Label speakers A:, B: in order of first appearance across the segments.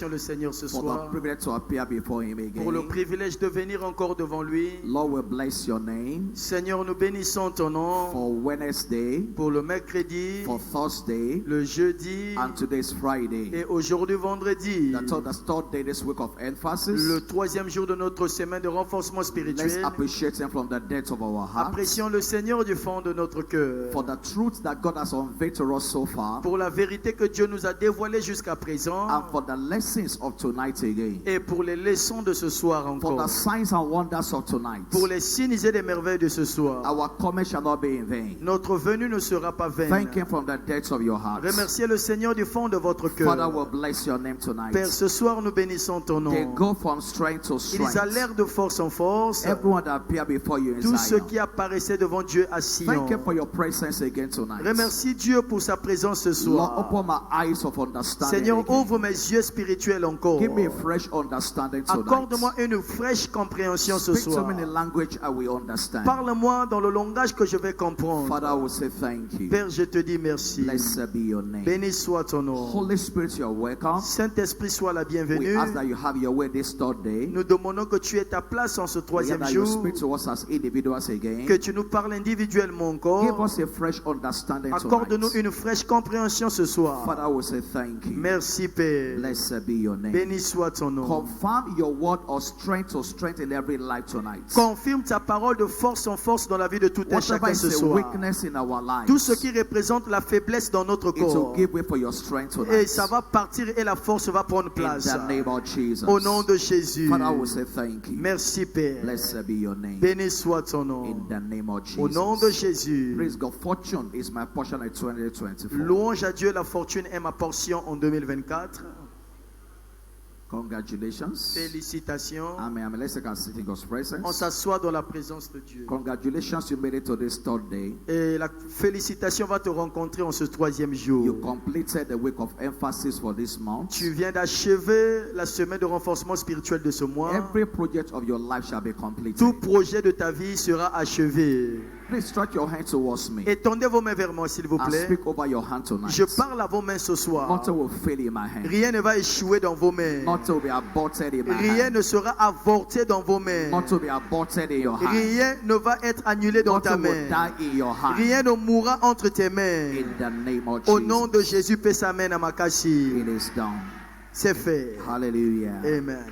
A: Le Seigneur ce
B: for
A: soir,
B: the privilege to appear before Him
A: pour le
B: again.
A: privilège de venir encore devant lui.
B: Lord, we bless Your name
A: Seigneur, nous bénissons ton nom
B: for Wednesday,
A: pour le mercredi,
B: for Thursday,
A: le jeudi
B: and today's Friday.
A: et aujourd'hui vendredi,
B: The third day this week of emphasis.
A: le troisième jour de notre semaine de renforcement
B: Let's
A: spirituel.
B: appreciate Him from the depths of our hearts
A: Apprécions le Seigneur du fond de notre cœur
B: for the truth that God has unveiled to us so far,
A: pour la vérité que Dieu nous a dévoilée jusqu'à présent
B: and for the lessons of tonight again,
A: et pour les leçons de ce soir
B: for
A: encore,
B: the signs and wonders of tonight.
A: pour les signes et les merveilles de ce soir.
B: Our coming shall not be in vain.
A: Notre venue ne sera pas vaine.
B: Thank Him from the depths of your hearts.
A: Remerciez le Seigneur du fond de votre
B: Father,
A: cœur.
B: we bless Your name tonight.
A: Père, ce soir nous bénissons ton nom.
B: They go from strength to
A: Ils
B: strength.
A: allèrent de force en force.
B: Everyone that appear before You in
A: Tous ceux
B: Zion.
A: qui apparaissaient devant Dieu à Sion.
B: Thank Him for Your presence again tonight.
A: Remercie Dieu pour sa présence ce
B: Lord,
A: soir.
B: open my eyes of understanding.
A: Seigneur,
B: again.
A: ouvre mes yeux spirituels encore.
B: Give me a fresh understanding tonight.
A: Accorde-moi une fraîche compréhension ce
B: Speak to
A: soir.
B: me in a language I will understand.
A: Parle-moi dans le langage que je vais comprendre.
B: Father, I will say thank You.
A: Père, je te dis merci.
B: Blessed be Your name.
A: Béni soit ton nom.
B: Holy Spirit, You're welcome.
A: Saint-Esprit, sois la
B: We
A: bienvenue.
B: ask that You have Your way this third day.
A: Nous demandons que tu aies ta place en ce
B: We ask
A: troisième
B: that You
A: jour.
B: speak to us as individuals again.
A: Que tu nous parles individuellement
B: Give
A: encore.
B: us a fresh understanding
A: Accorde-nous
B: tonight.
A: une fraîche compréhension ce soir.
B: Father, I will say thank You.
A: Merci Père.
B: Blessed be Your name.
A: Béni soit ton nom.
B: Confirm Your word of strength to strength in every life tonight.
A: Confirme ta parole de force en force dans la vie de tout un
B: Whatever
A: chacun ce
B: is a
A: soir.
B: weakness in our
A: Tout ce
B: lives,
A: qui représente la faiblesse dans notre
B: it will
A: corps.
B: give way for Your strength
A: Et
B: tonight.
A: ça va partir et la force va prendre
B: In
A: place.
B: the name of Jesus.
A: Au nom de Jésus.
B: Father, I will say thank You.
A: Merci Père.
B: Blessed be Your name.
A: Béni soit ton nom.
B: In the name of
A: Au nom de
B: Jesus.
A: Jésus.
B: Praise God. Fortune is my portion in 2024.
A: Louange à Dieu, la fortune est ma portion en 2024.
B: Congratulations.
A: Félicitations.
B: Amen. Let's take a seat in God's
A: On
B: presence.
A: s'assoit dans la présence de Dieu.
B: Congratulations, you made it to this third day.
A: Et la félicitation va te rencontrer en ce troisième jour.
B: You completed the week of emphasis for this month.
A: Tu viens d'achever la semaine de renforcement spirituel de ce mois.
B: Every project of your life shall be completed.
A: Tout projet de ta vie sera achevé.
B: Please stretch your hand towards me
A: Étendez vos mains vers moi, s'il vous
B: and
A: plaît.
B: speak over your hand tonight.
A: Je parle à vos mains ce soir.
B: Nothing will fail in my hand.
A: Rien ne va échouer dans vos mains.
B: Nothing will be aborted in my
A: Rien
B: hand.
A: ne sera avorté dans vos mains.
B: Nothing will be aborted in your hand.
A: Rien ne va être annulé dans ta
B: Nothing will
A: main.
B: die in your hand.
A: Rien ne mourra entre tes mains.
B: In the name of
A: Au nom de
B: Jesus.
A: Jésus, paix sa main à Makassi.
B: It is done.
A: C'est fait.
B: Hallelujah.
A: Amen.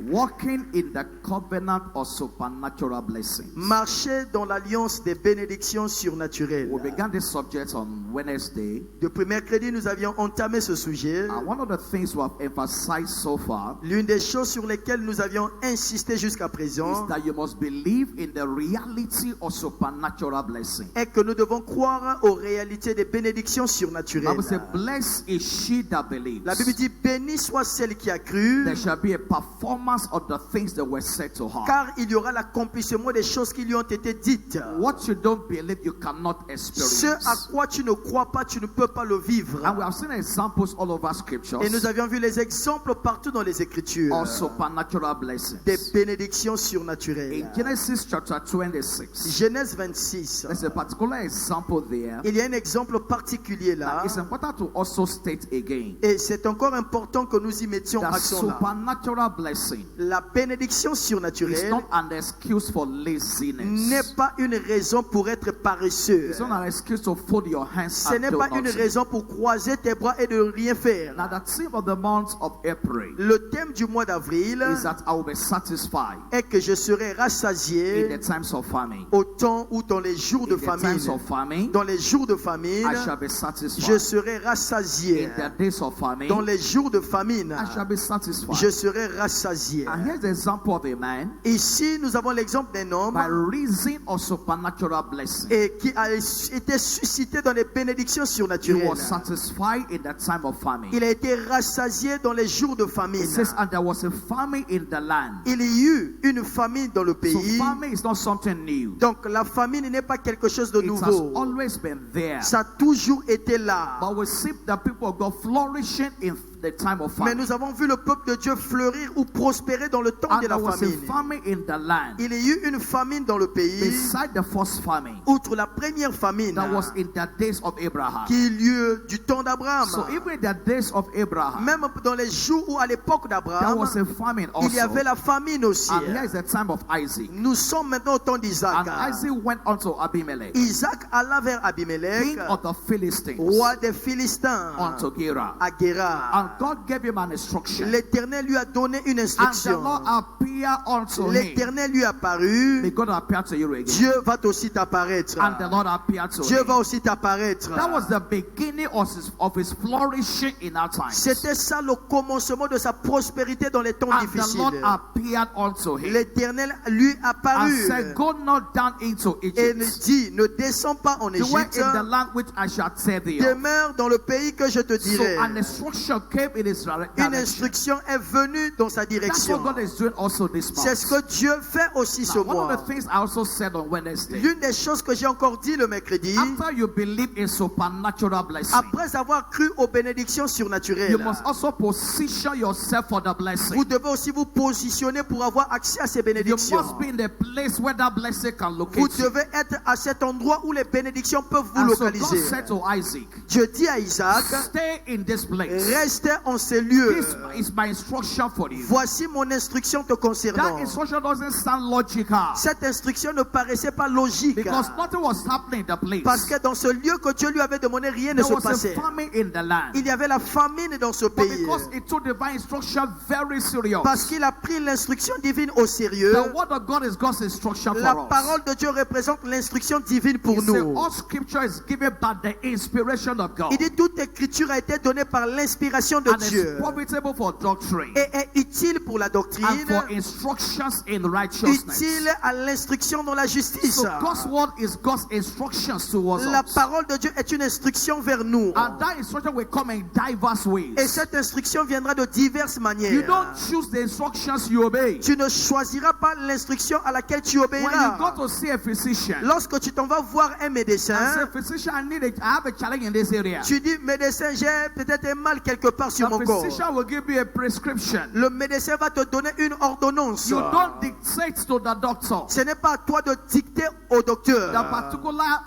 B: Walking in the covenant of supernatural blessings.
A: Marcher dans l'alliance des bénédictions surnaturelles.
B: We began this subject on Wednesday.
A: Depuis mercredi, nous avions entamé ce sujet.
B: And one of the things we have emphasized so far
A: L'une des choses sur lesquelles nous avions insisté jusqu'à
B: is
A: présent
B: that you must believe in the reality of supernatural blessing.
A: est que nous devons croire aux réalités des bénédictions
B: The
A: surnaturelles.
B: Bible says, blessed is she that believes.
A: La Bible dit, bénie soit celle qui a cru,
B: There shall be a performance of the things that were said to her.
A: car il y aura l'accomplissement des choses qui lui ont été dites.
B: What you don't believe, you cannot
A: Ce
B: experience.
A: à quoi tu ne crois pas, tu ne peux pas le vivre.
B: And we have seen examples all over scriptures
A: Et nous avions vu les exemples partout dans les Écritures
B: of supernatural blessings.
A: des bénédictions
B: In
A: surnaturelles.
B: Genesis chapter 26,
A: Genèse 26.
B: there's a particular example there.
A: Il y a un exemple particulier là.
B: It's important to also state again
A: Et c'est encore important que nous y mettions
B: that
A: action là.
B: supernatural blessing
A: La bénédiction
B: is
A: surnaturelle
B: not an excuse for laziness.
A: n'est pas une raison pour être paresseux.
B: It's not an excuse to fold your hands
A: Ce
B: and
A: n'est
B: do
A: pas une
B: nothing.
A: raison pour croiser tes bras et de rien faire.
B: Now the theme of the month of April
A: Le thème du mois d'avril
B: is that I will be satisfied
A: est que je serai
B: in
A: rassasié
B: the times of famine.
A: au temps ou dans les jours de
B: In the
A: famine.
B: times of famine,
A: Dans les jours de famine,
B: I shall be
A: je
B: satisfied.
A: serai rassasié.
B: In the days of famine,
A: Dans les jours de famine,
B: I shall be satisfied.
A: je serai rassasié.
B: And here's the example of a man
A: Ici, nous avons l'exemple d'un homme
B: by reason of supernatural blessing.
A: et qui a été suscité dans les bénédictions
B: He
A: surnaturelles.
B: was satisfied in the time of famine.
A: Il a été rassasié dans les jours de famine.
B: It says, and there was a famine in the land.
A: Il y eut une famine dans le
B: So
A: pays.
B: famine is not something new.
A: Donc la famine n'est pas quelque chose de
B: It has
A: nouveau.
B: always been there.
A: Ça a toujours été là.
B: But we see the people of God flourishing in the time of
A: Mais
B: famine.
A: nous avons vu le peuple de Dieu fleurir ou prospérer dans le temps
B: And
A: de la
B: there was a
A: famine.
B: famine in the land.
A: Il y a eu une famine dans le pays,
B: Beside the first famine
A: outre la première famine
B: that was in the days of Abraham.
A: qui eut lieu du temps d'Abraham.
B: So even in the days of Abraham,
A: Même dans les jours où à l'époque
B: there
A: d'Abraham,
B: was a famine also.
A: il y avait la famine aussi.
B: And here is the time of Isaac.
A: Nous sommes maintenant au temps d'Isaac.
B: And Isaac went unto Abimelech,
A: Isaac alla vers Abimelech,
B: king of the Philistines,
A: roi des Philistins,
B: unto Gerar.
A: à Guérar.
B: And God gave him an instruction.
A: L'Éternel lui a donné une
B: And the
A: instruction.
B: Lord appeared unto him.
A: L'Éternel lui apparut.
B: May God appear to you again.
A: Dieu va aussi t'apparaître.
B: And the Lord appeared to
A: Dieu
B: him.
A: va aussi t'apparaître.
B: That was the beginning of his flourishing in our times.
A: C'était ça le commencement de sa prospérité dans les temps
B: And the Lord
A: difficiles.
B: appeared unto him
A: L'Éternel lui
B: and
A: apparut
B: said, Go not down into
A: et
B: Egypt.
A: dit, ne descends pas en
B: Dwell
A: Égypte,
B: in the land which I shall tell thee of.
A: demeure dans le pays que je te
B: So
A: dirai.
B: an instruction came in his
A: Une
B: direction.
A: instruction est venue dans sa
B: That's
A: direction.
B: what God is doing also this
A: C'est ce
B: month.
A: que Dieu fait aussi ce
B: Now, one of
A: mois.
B: the things I also said on Wednesday,
A: L'une des choses que j'ai encore dit le mercredi,
B: after you believe in supernatural blessing,
A: après avoir cru aux bénédictions
B: you
A: surnaturelles,
B: must also position yourself for the blessing.
A: vous devez aussi vous positionner pour avoir accès à ces
B: You
A: bénédictions.
B: must be in the place where that blessing can
A: Vous
B: locate you.
A: devez être à cet endroit où les bénédictions peuvent vous
B: And so God
A: localiser.
B: said to Isaac,
A: Dieu dit à Isaac,
B: stay in this place.
A: reste en ces lieux.
B: This is my instruction for you.
A: Voici mon instruction te concernant.
B: That instruction doesn't sound logical
A: Cette instruction ne paraissait pas logique.
B: because nothing was happening in the
A: Parce
B: place.
A: que dans ce lieu que Dieu lui avait demandé, rien ne
B: There
A: se
B: was a
A: passait.
B: famine in the land.
A: Il y avait la famine dans ce
B: But
A: pays.
B: because it took divine instruction very serious,
A: Parce qu'il a pris l'instruction divine au sérieux.
B: the word of God is God's instruction
A: La
B: for us.
A: parole de Dieu représente l'instruction divine pour
B: He said,
A: nous.
B: all scripture is given by the inspiration of God
A: Il dit toute écriture a été donnée par l'inspiration de
B: and
A: Dieu
B: is profitable for doctrine
A: et est utile pour la
B: and
A: doctrine,
B: for instructions in righteousness.
A: utile à l'instruction dans la justice.
B: So God's word is God's instructions towards
A: La
B: us.
A: parole de Dieu est une instruction vers nous.
B: And that instruction will come in diverse ways.
A: Et cette instruction viendra de diverses
B: You
A: manières.
B: don't choose the instructions you obey.
A: Tu ne choisiras pas l'instruction à laquelle tu
B: When you
A: obéiras.
B: go to see a physician,
A: Lorsque tu t'en vas voir un
B: and
A: médecin,
B: say, physician, I have a challenge in this area.
A: tu dis, médecin, j'ai peut-être un mal quelque part sur mon
B: The
A: corps.
B: physician will give you a prescription.
A: Le médecin va te donner une ordonnance.
B: You don't dictate to the doctor
A: Ce n'est pas à toi de dicter au
B: the
A: docteur
B: particular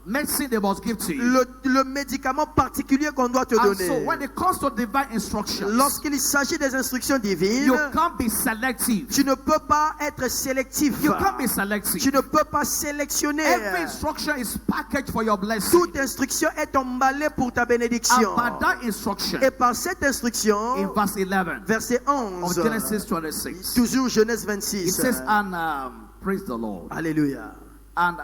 B: medicine they must give to you.
A: le médicament particulier qu'on doit te
B: And
A: donner.
B: so when it comes to divine instructions,
A: Lorsqu'il s'agit des instructions divines,
B: you can't be selective.
A: tu ne peux pas être sélectif.
B: You can't be
A: Tu
B: selective.
A: ne peux pas sélectionner.
B: Every instruction is packaged for your blessing.
A: Toute instruction est emballée pour ta bénédiction.
B: And by that instruction,
A: Et par cette instruction,
B: in verse 11
A: verset
B: of
A: 11,
B: Genesis 26,
A: toujours Genèse
B: it
A: 26.
B: says, and praise the Lord.
A: Alléluia.
B: And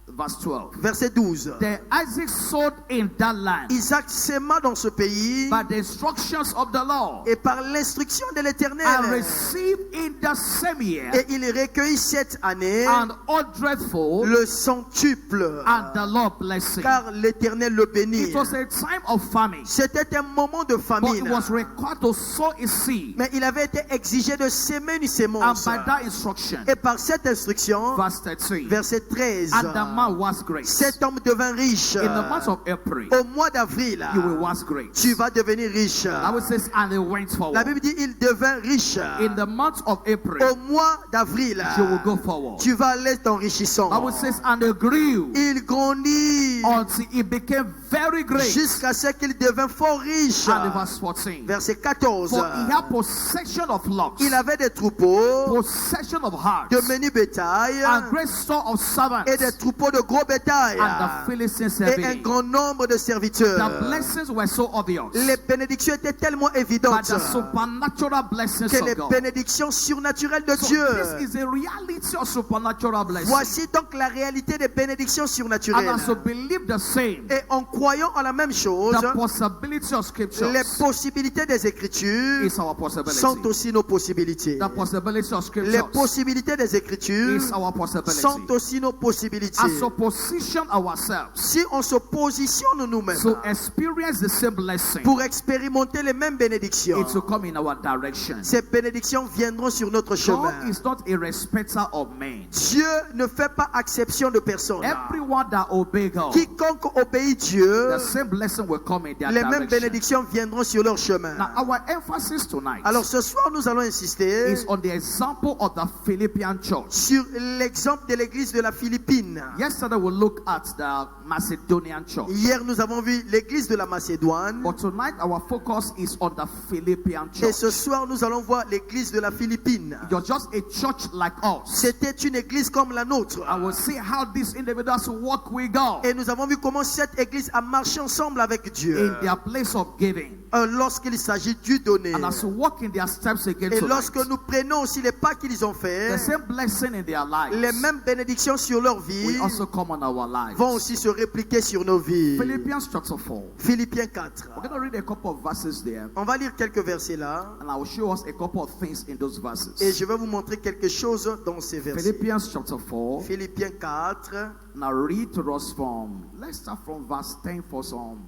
B: verse 12.
A: Verset 12.
B: Then Isaac sowed in that land
A: Isaac sèma dans ce pays
B: by the instructions of the Lord
A: et par l'instruction de
B: and
A: l'Éternel.
B: received in the same year
A: Et il recueillit cette année
B: an hundredfold,
A: le centuple,
B: and the Lord blessed him.
A: car l'Éternel le bénit.
B: It was a time of famine,
A: C'était un moment de
B: but
A: famine,
B: it was required to sow his seed.
A: mais il avait été exigé de s'aimer une
B: And
A: sémence.
B: by that instruction,
A: Et par cette instruction,
B: verse 13,
A: verset 13,
B: and the man was great.
A: cet homme devint riche.
B: In the month of April,
A: Au mois d'avril,
B: you will was great.
A: tu vas devenir riche.
B: The Bible says, and he went
A: La
B: forward.
A: Bible dit il devint riche.
B: In the month of April,
A: Au mois d'avril,
B: you will go forward.
A: tu vas aller t'enrichissant.
B: The Bible says, and he grew
A: Il grandit
B: until he became very great.
A: jusqu'à ce qu'il devint fort riche.
B: And in verse 14,
A: Verset 14.
B: for he had possession of flocks,
A: Il avait des troupeaux,
B: possession of hearts,
A: de menu bétail
B: and great store of servants,
A: et des troupeaux de gros bétail
B: and the Philistines
A: et un
B: serving.
A: grand nombre de
B: The
A: serviteurs.
B: blessings were so obvious,
A: Les bénédictions étaient tellement
B: but
A: évidentes
B: the supernatural blessings
A: que les
B: of God.
A: bénédictions surnaturelles de
B: So
A: Dieu.
B: this is a reality of supernatural blessing.
A: Voici donc la réalité des bénédictions
B: And
A: surnaturelles.
B: as you believe the same,
A: Et en croyant en la même chose,
B: the possibility of scriptures
A: les possibilités des Écritures
B: is our possibility.
A: sont aussi nos possibilités.
B: The possibility of
A: Les
B: scriptures
A: possibilités des Écritures
B: is our possibility.
A: sont aussi nos possibilités.
B: As we position ourselves
A: Si on se positionne nous-mêmes
B: to experience the same blessing,
A: pour expérimenter les mêmes bénédictions,
B: it will come in our direction.
A: ces bénédictions viendront sur notre chemin.
B: God is not a respecter of men.
A: Dieu ne fait pas exception de personne.
B: Everyone that obey God
A: Quiconque obéit Dieu Dieu,
B: the same blessing will come in their
A: les mêmes
B: direction.
A: bénédictions viendront sur leur chemin.
B: Now, our emphasis tonight
A: Alors ce soir, nous allons insister
B: is on the example of the Philippian church.
A: sur l'exemple de l'église de la Philippine.
B: Yesterday we looked at the Macedonian church.
A: Hier, nous avons vu l'église de la Macédoine.
B: But tonight our focus is on the Philippian
A: Et
B: church.
A: ce soir, nous allons voir l'église de la Philippine.
B: You're just a church like us.
A: C'était une église comme la nôtre.
B: I will see how these individuals walk with God
A: Et nous avons vu comment cette église a marché ensemble avec Dieu.
B: in their place of giving.
A: Lorsqu'il s'agit du donner.
B: And as we walk in their steps again
A: Et
B: tonight,
A: lorsque nous prenons aussi les pas qu'ils ont
B: the
A: fait,
B: same blessing in their lives
A: les mêmes bénédictions sur leur vie
B: will also come on our lives.
A: vont aussi se répliquer sur nos vies.
B: Philippians chapter 4.
A: Philippiens 4.
B: We're going to read a couple of verses there,
A: On va lire quelques versets là.
B: and I will show us a couple of things in those
A: Et
B: verses.
A: je vais vous montrer quelque chose dans ces versets.
B: Philippians chapter 4.
A: Philippiens 4,
B: Now read to us from, let's start from verse 10 for some.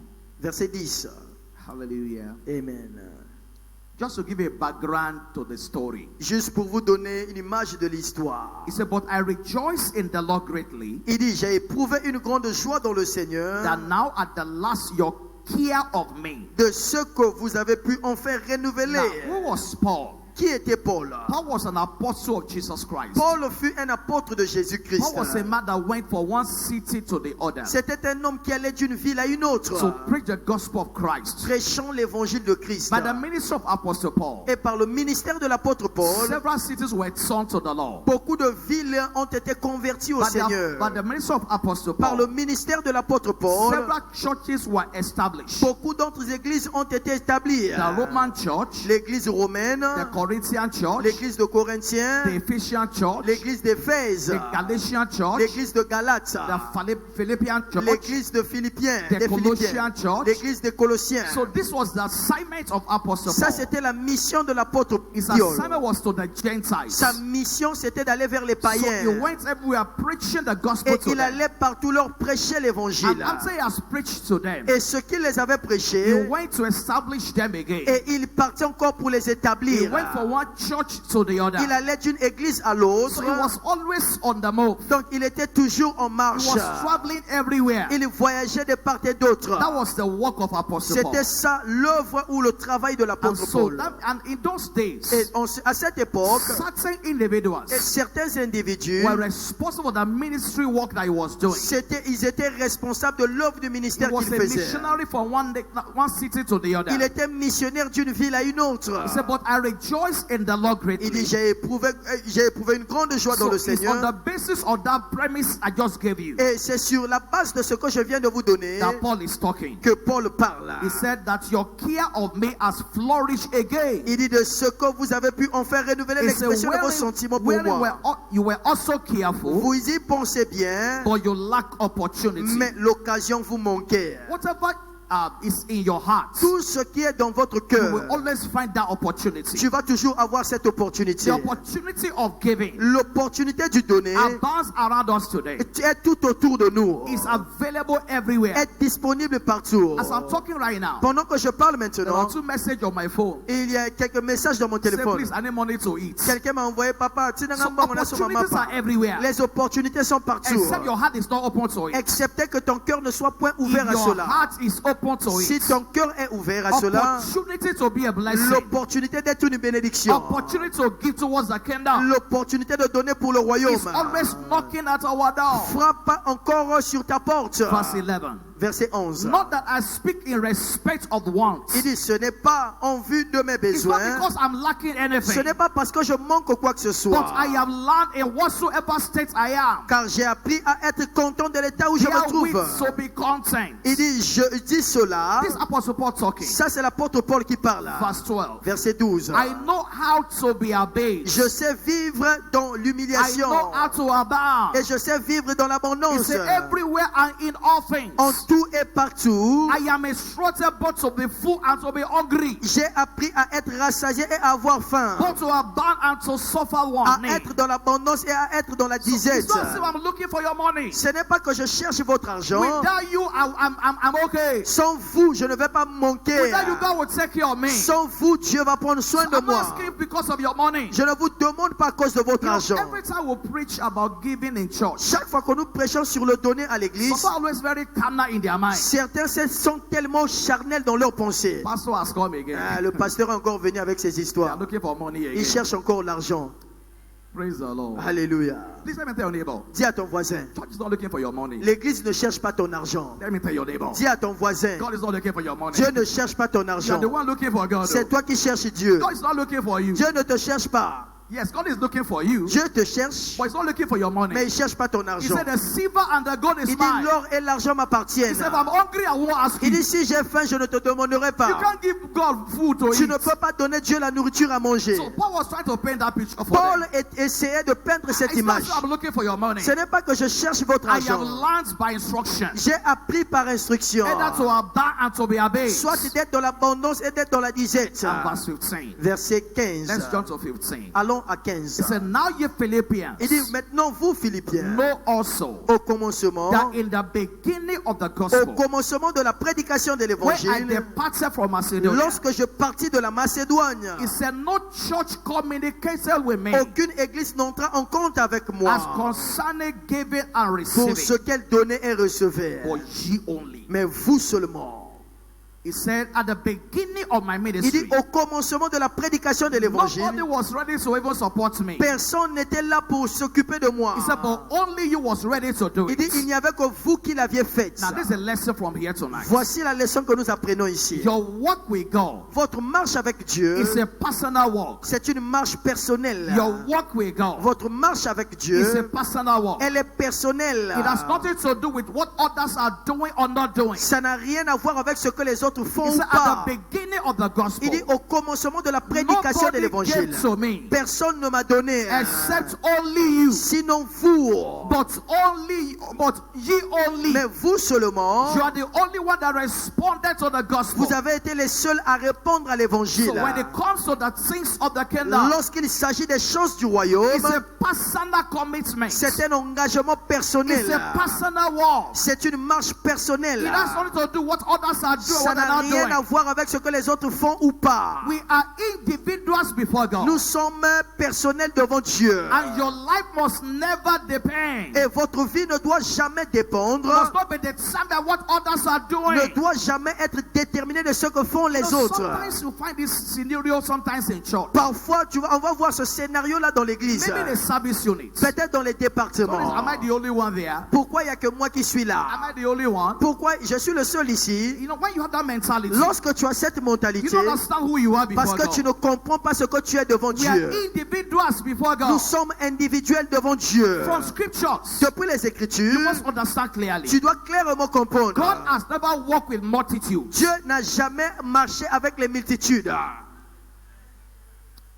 A: verset 10.
B: Hallelujah.
A: Amen.
B: Just to give a background to the story.
A: Juste pour vous donner une image de l'histoire.
B: He said, but I rejoice in the Lord greatly,
A: Il dit, j'ai éprouvé une grande joie dans le Seigneur
B: that now at the last your care of me.
A: de ce que vous avez pu enfin renouveler.
B: Now, who was Paul?
A: Qui était Paul?
B: Paul was an apostle of Jesus Christ.
A: Paul fut un apôtre de Jésus-Christ.
B: Paul was a man that went from one city to the other
A: C'était un homme qui allait d'une ville à une autre,
B: to preach the gospel of Christ.
A: prêchant l'évangile de Christ.
B: By the ministry of Apostle Paul,
A: Et par le ministère de l'apôtre Paul,
B: several cities were turned to the Lord.
A: beaucoup de villes ont été converties au Seigneur.
B: By the ministry of Apostle
A: Par le
B: Paul,
A: ministère de l'apôtre Paul,
B: several churches were established.
A: beaucoup d'autres églises ont été établies.
B: The Roman church,
A: L'église romaine,
B: the Corinthian church,
A: l'église de Corinthiens,
B: the Ephesian church,
A: l'église d'Éphèse,
B: the Galatian church,
A: l'église de Galates,
B: the Philippian church,
A: l'église de Philippiens,
B: the
A: des
B: Colossian
A: Philippiens,
B: church.
A: l'église des Colossiens.
B: So this was the assignment of Apostle
A: Ça,
B: Paul.
A: c'était la mission de l'apôtre
B: His
A: Paul.
B: assignment was to the Gentiles.
A: Sa mission, c'était d'aller vers les
B: So he
A: païens.
B: went everywhere preaching the gospel
A: Et
B: to
A: il
B: them.
A: allait partout leur prêcher l'évangile.
B: And after he has preached to them,
A: Et ce qu'il les avait
B: he
A: prêché,
B: went to establish them again.
A: et il partait encore pour les
B: He
A: établir.
B: went from one church to the other.
A: Il allait d'une église à l'autre.
B: So he was always on the move.
A: Donc il était toujours en
B: He
A: marche.
B: was traveling everywhere.
A: Il voyageait de part et d'autre.
B: That was the work of Apostle Paul.
A: C'était ça l'œuvre ou le travail de
B: And
A: l'apôtre
B: so,
A: Paul.
B: and in those days,
A: Et à cette époque,
B: certain individuals
A: certains individus,
B: were responsible for the ministry work that he was doing.
A: ils étaient responsables de l'œuvre du
B: He
A: ministère
B: was
A: qu'il
B: a
A: faisait.
B: missionary from one city to the other.
A: Il était missionnaire d'une ville à une autre.
B: He said, but I rejoice in the Lord
A: Il dit,
B: greatly.
A: j'ai éprouvé une grande joie dans
B: So
A: le
B: it's on
A: Seigneur.
B: the basis of that premise I just gave you
A: Et c'est sur la base de ce que je viens de vous donner
B: that Paul is talking.
A: que Paul parle.
B: He said that your care of me has flourished again.
A: Il dit de ce que vous avez pu enfin renouveler
B: He said,
A: l'expression de vos sentiments pour moi.
B: you were also careful,
A: Vous y pensez bien,
B: but you lack opportunity.
A: mais l'occasion vous manquait.
B: Whatever is in your heart,
A: Tout ce qui est dans votre
B: you will
A: cœur,
B: always find that opportunity.
A: tu vas toujours avoir cette opportunité.
B: The opportunity of giving
A: L'opportunité du donner
B: abounds around us today.
A: est tout autour de nous,
B: It's available everywhere.
A: est disponible partout.
B: As I'm talking right now,
A: Pendant que je parle
B: there are
A: maintenant,
B: 2 messages on my phone.
A: il y a quelques messages dans mon
B: Say,
A: téléphone.
B: please, I need money to eat.
A: Quelqu'un m'a envoyé, papa, tu n'as
B: So
A: pas mon sur ma
B: opportunities
A: main.
B: are everywhere.
A: Les opportunités sont partout.
B: Except your heart is not open to it.
A: Excepté que ton cœur ne soit point
B: If
A: ouvert à
B: your
A: cela.
B: heart is open to
A: Si
B: it,
A: ton cœur est ouvert à cela,
B: opportunity to be a blessing,
A: l'opportunité d'être une bénédiction,
B: opportunity to give towards the kingdom
A: l'opportunité de donner pour le royaume,
B: is always knocking at our door.
A: frappe encore sur ta porte.
B: Verse 11.
A: Verset 11.
B: Not that I speak in respect of wants.
A: Il dit, ce n'est pas en vue de mes
B: It's not
A: besoins,
B: because I'm lacking
A: ce
B: anything,
A: n'est pas parce que je manque quoi que ce
B: but
A: soit,
B: I have learned in whatsoever state I am,
A: car j'ai appris à être content de l'état où je me
B: therewith
A: trouve.
B: so be content.
A: Il dit, je dis cela,
B: This Apostle Paul talking.
A: ça c'est l'apôtre Paul qui parle.
B: Verse 12.
A: Verset 12.
B: I know how to be abased.
A: Je sais vivre dans
B: I
A: l'humiliation
B: know how to abound.
A: et je sais vivre dans
B: He
A: l'abondance.
B: said, everywhere and in all things,
A: En tout et partout,
B: I am instructed both to be full and to be hungry,
A: j'ai appris à être rassasié et à avoir faim,
B: both to abound and to suffer
A: à
B: want.
A: être dans l'abondance et à être dans la
B: So
A: disette.
B: it's not as if I'm looking for your money.
A: Ce n'est pas que je cherche votre argent.
B: Without you, I'm okay.
A: Sans vous, je ne vais pas manquer.
B: Without you, God will take care of me.
A: Sans vous, Dieu va prendre soin de
B: I'm not
A: moi.
B: asking because of your money.
A: Je ne vous demande pas à cause de votre
B: You know,
A: argent.
B: every time we preach about giving in church,
A: Chaque fois que nous prêchons sur le donner à l'église,
B: some are always very carnal in their mind.
A: Certains sont tellement charnels dans leurs pensées.
B: Pastor has come again.
A: Le pasteur est encore venu avec ses
B: They are
A: histoires.
B: looking for money again.
A: Il cherche encore l'argent.
B: Praise the Lord.
A: Alléluia.
B: Please let me tell your neighbor.
A: Dis à ton voisin,
B: Church is not looking for your money.
A: l'église ne cherche pas ton argent.
B: Let me tell your neighbor.
A: Dis à ton voisin,
B: God is not looking for your money.
A: Dieu ne cherche pas ton
B: You are
A: argent.
B: the one looking for God.
A: C'est toi qui cherches Dieu.
B: God is not looking for you.
A: Dieu ne te cherche pas.
B: Yes, God is looking for you,
A: Dieu te cherche,
B: but He's not looking for your money.
A: mais il ne cherche pas ton
B: He
A: argent.
B: said, the silver and the gold is
A: Il dit,
B: mine.
A: l'or et l'argent
B: He
A: m'appartiennent.
B: said, if I'm hungry, I won't ask
A: Il
B: you.
A: dit, si j'ai faim, je ne te demanderai
B: You
A: pas.
B: can't give God food to
A: Tu
B: eat.
A: ne peux pas donner Dieu la nourriture à manger.
B: So Paul was trying to paint that picture for
A: Paul
B: them.
A: essayait de peindre cette
B: It's not
A: image.
B: that I'm looking for your money.
A: Ce n'est pas que je cherche votre
B: I have
A: argent.
B: learned by instruction.
A: J'ai appris par instruction.
B: Either to abound and to be obeyed.
A: Soit d'être dans l'abondance et d'être dans la disette.
B: And verse 15.
A: Verset
B: Let's
A: 15.
B: jump to 15.
A: Allons à
B: He
A: 15.
B: said, now ye Philippians,
A: Il dit, maintenant vous Philippiens,
B: know also
A: au commencement,
B: that in the beginning of the
A: au
B: gospel,
A: commencement de la prédication de
B: when I
A: l'évangile,
B: departed from Macedonia,
A: lorsque je partis de la Macédoine,
B: he said, no church communicated with me
A: aucune église n'entra en compte avec moi
B: as concerning giving and
A: pour
B: receiving,
A: ce qu'elle donnait et recevait,
B: but ye only.
A: mais vous seulement.
B: He said, at the beginning of my
A: Il dit,
B: ministry,
A: au commencement de la prédication de
B: nobody
A: l'évangile,
B: was ready to even support me.
A: personne n'était là pour s'occuper de moi.
B: He said, but only you was ready to do
A: Il dit, il
B: it.
A: n'y avait que vous qui l'aviez faite.
B: Now, this is a lesson from here tonight.
A: Voici la leçon que nous apprenons ici.
B: Your walk with God
A: Votre marche avec Dieu,
B: is a personal walk.
A: c'est une marche personnelle.
B: Your walk with God
A: Votre marche avec
B: is a
A: Dieu,
B: personal walk.
A: elle est personnelle.
B: It has nothing to do with what others are doing or not doing.
A: Ça n'a rien à voir avec ce que les autres font
B: He
A: ou
B: said,
A: pas.
B: at the beginning of the gospel,
A: Il dit, au commencement de la prédication de
B: nobody
A: l'évangile,
B: gave to me
A: personne ne m'a donné,
B: except only you.
A: sinon vous.
B: But ye only.
A: Mais vous seulement,
B: You are the only one that responded to the gospel.
A: vous avez été les seuls à répondre à
B: So
A: l'évangile.
B: when it comes to the things of the kingdom,
A: Lorsqu'il s'agit des choses du royaume,
B: it's a personal commitment.
A: c'est un engagement
B: It's
A: personnel.
B: a personal walk.
A: C'est une marche personnelle.
B: It has nothing to do what others are doing
A: Ça
B: or they're
A: n'a
B: not
A: rien à
B: doing.
A: voir avec ce que les autres font ou pas.
B: We are individuals before God.
A: Nous sommes personnels devant Dieu.
B: And your life must never depend.
A: Et votre vie ne doit jamais dépendre,
B: Must not be determined by what others are doing.
A: ne doit jamais être déterminée de ce que font les
B: So
A: autres.
B: sometimes you find this scenario sometimes in church.
A: Parfois, on va voir ce scénario-là dans l'église.
B: Maybe the service unit.
A: Peut-être dans les départements.
B: Am I the only one there?
A: Pourquoi il n'y a que moi qui suis là?
B: Am I the only one?
A: Pourquoi je suis le seul ici?
B: You know, when you have that mentality,
A: Lorsque tu as cette
B: you
A: mentalité,
B: don't understand who you are
A: parce
B: before
A: que tu
B: God.
A: ne comprends pas ce que tu es devant
B: We are
A: Dieu.
B: individuals before
A: Nous
B: God.
A: sommes individuels devant Dieu.
B: From scriptures,
A: Depuis les
B: you
A: Écritures,
B: must understand clearly.
A: tu dois clairement comprendre.
B: God has never walked with multitudes.
A: Dieu n'a jamais marché avec les multitudes.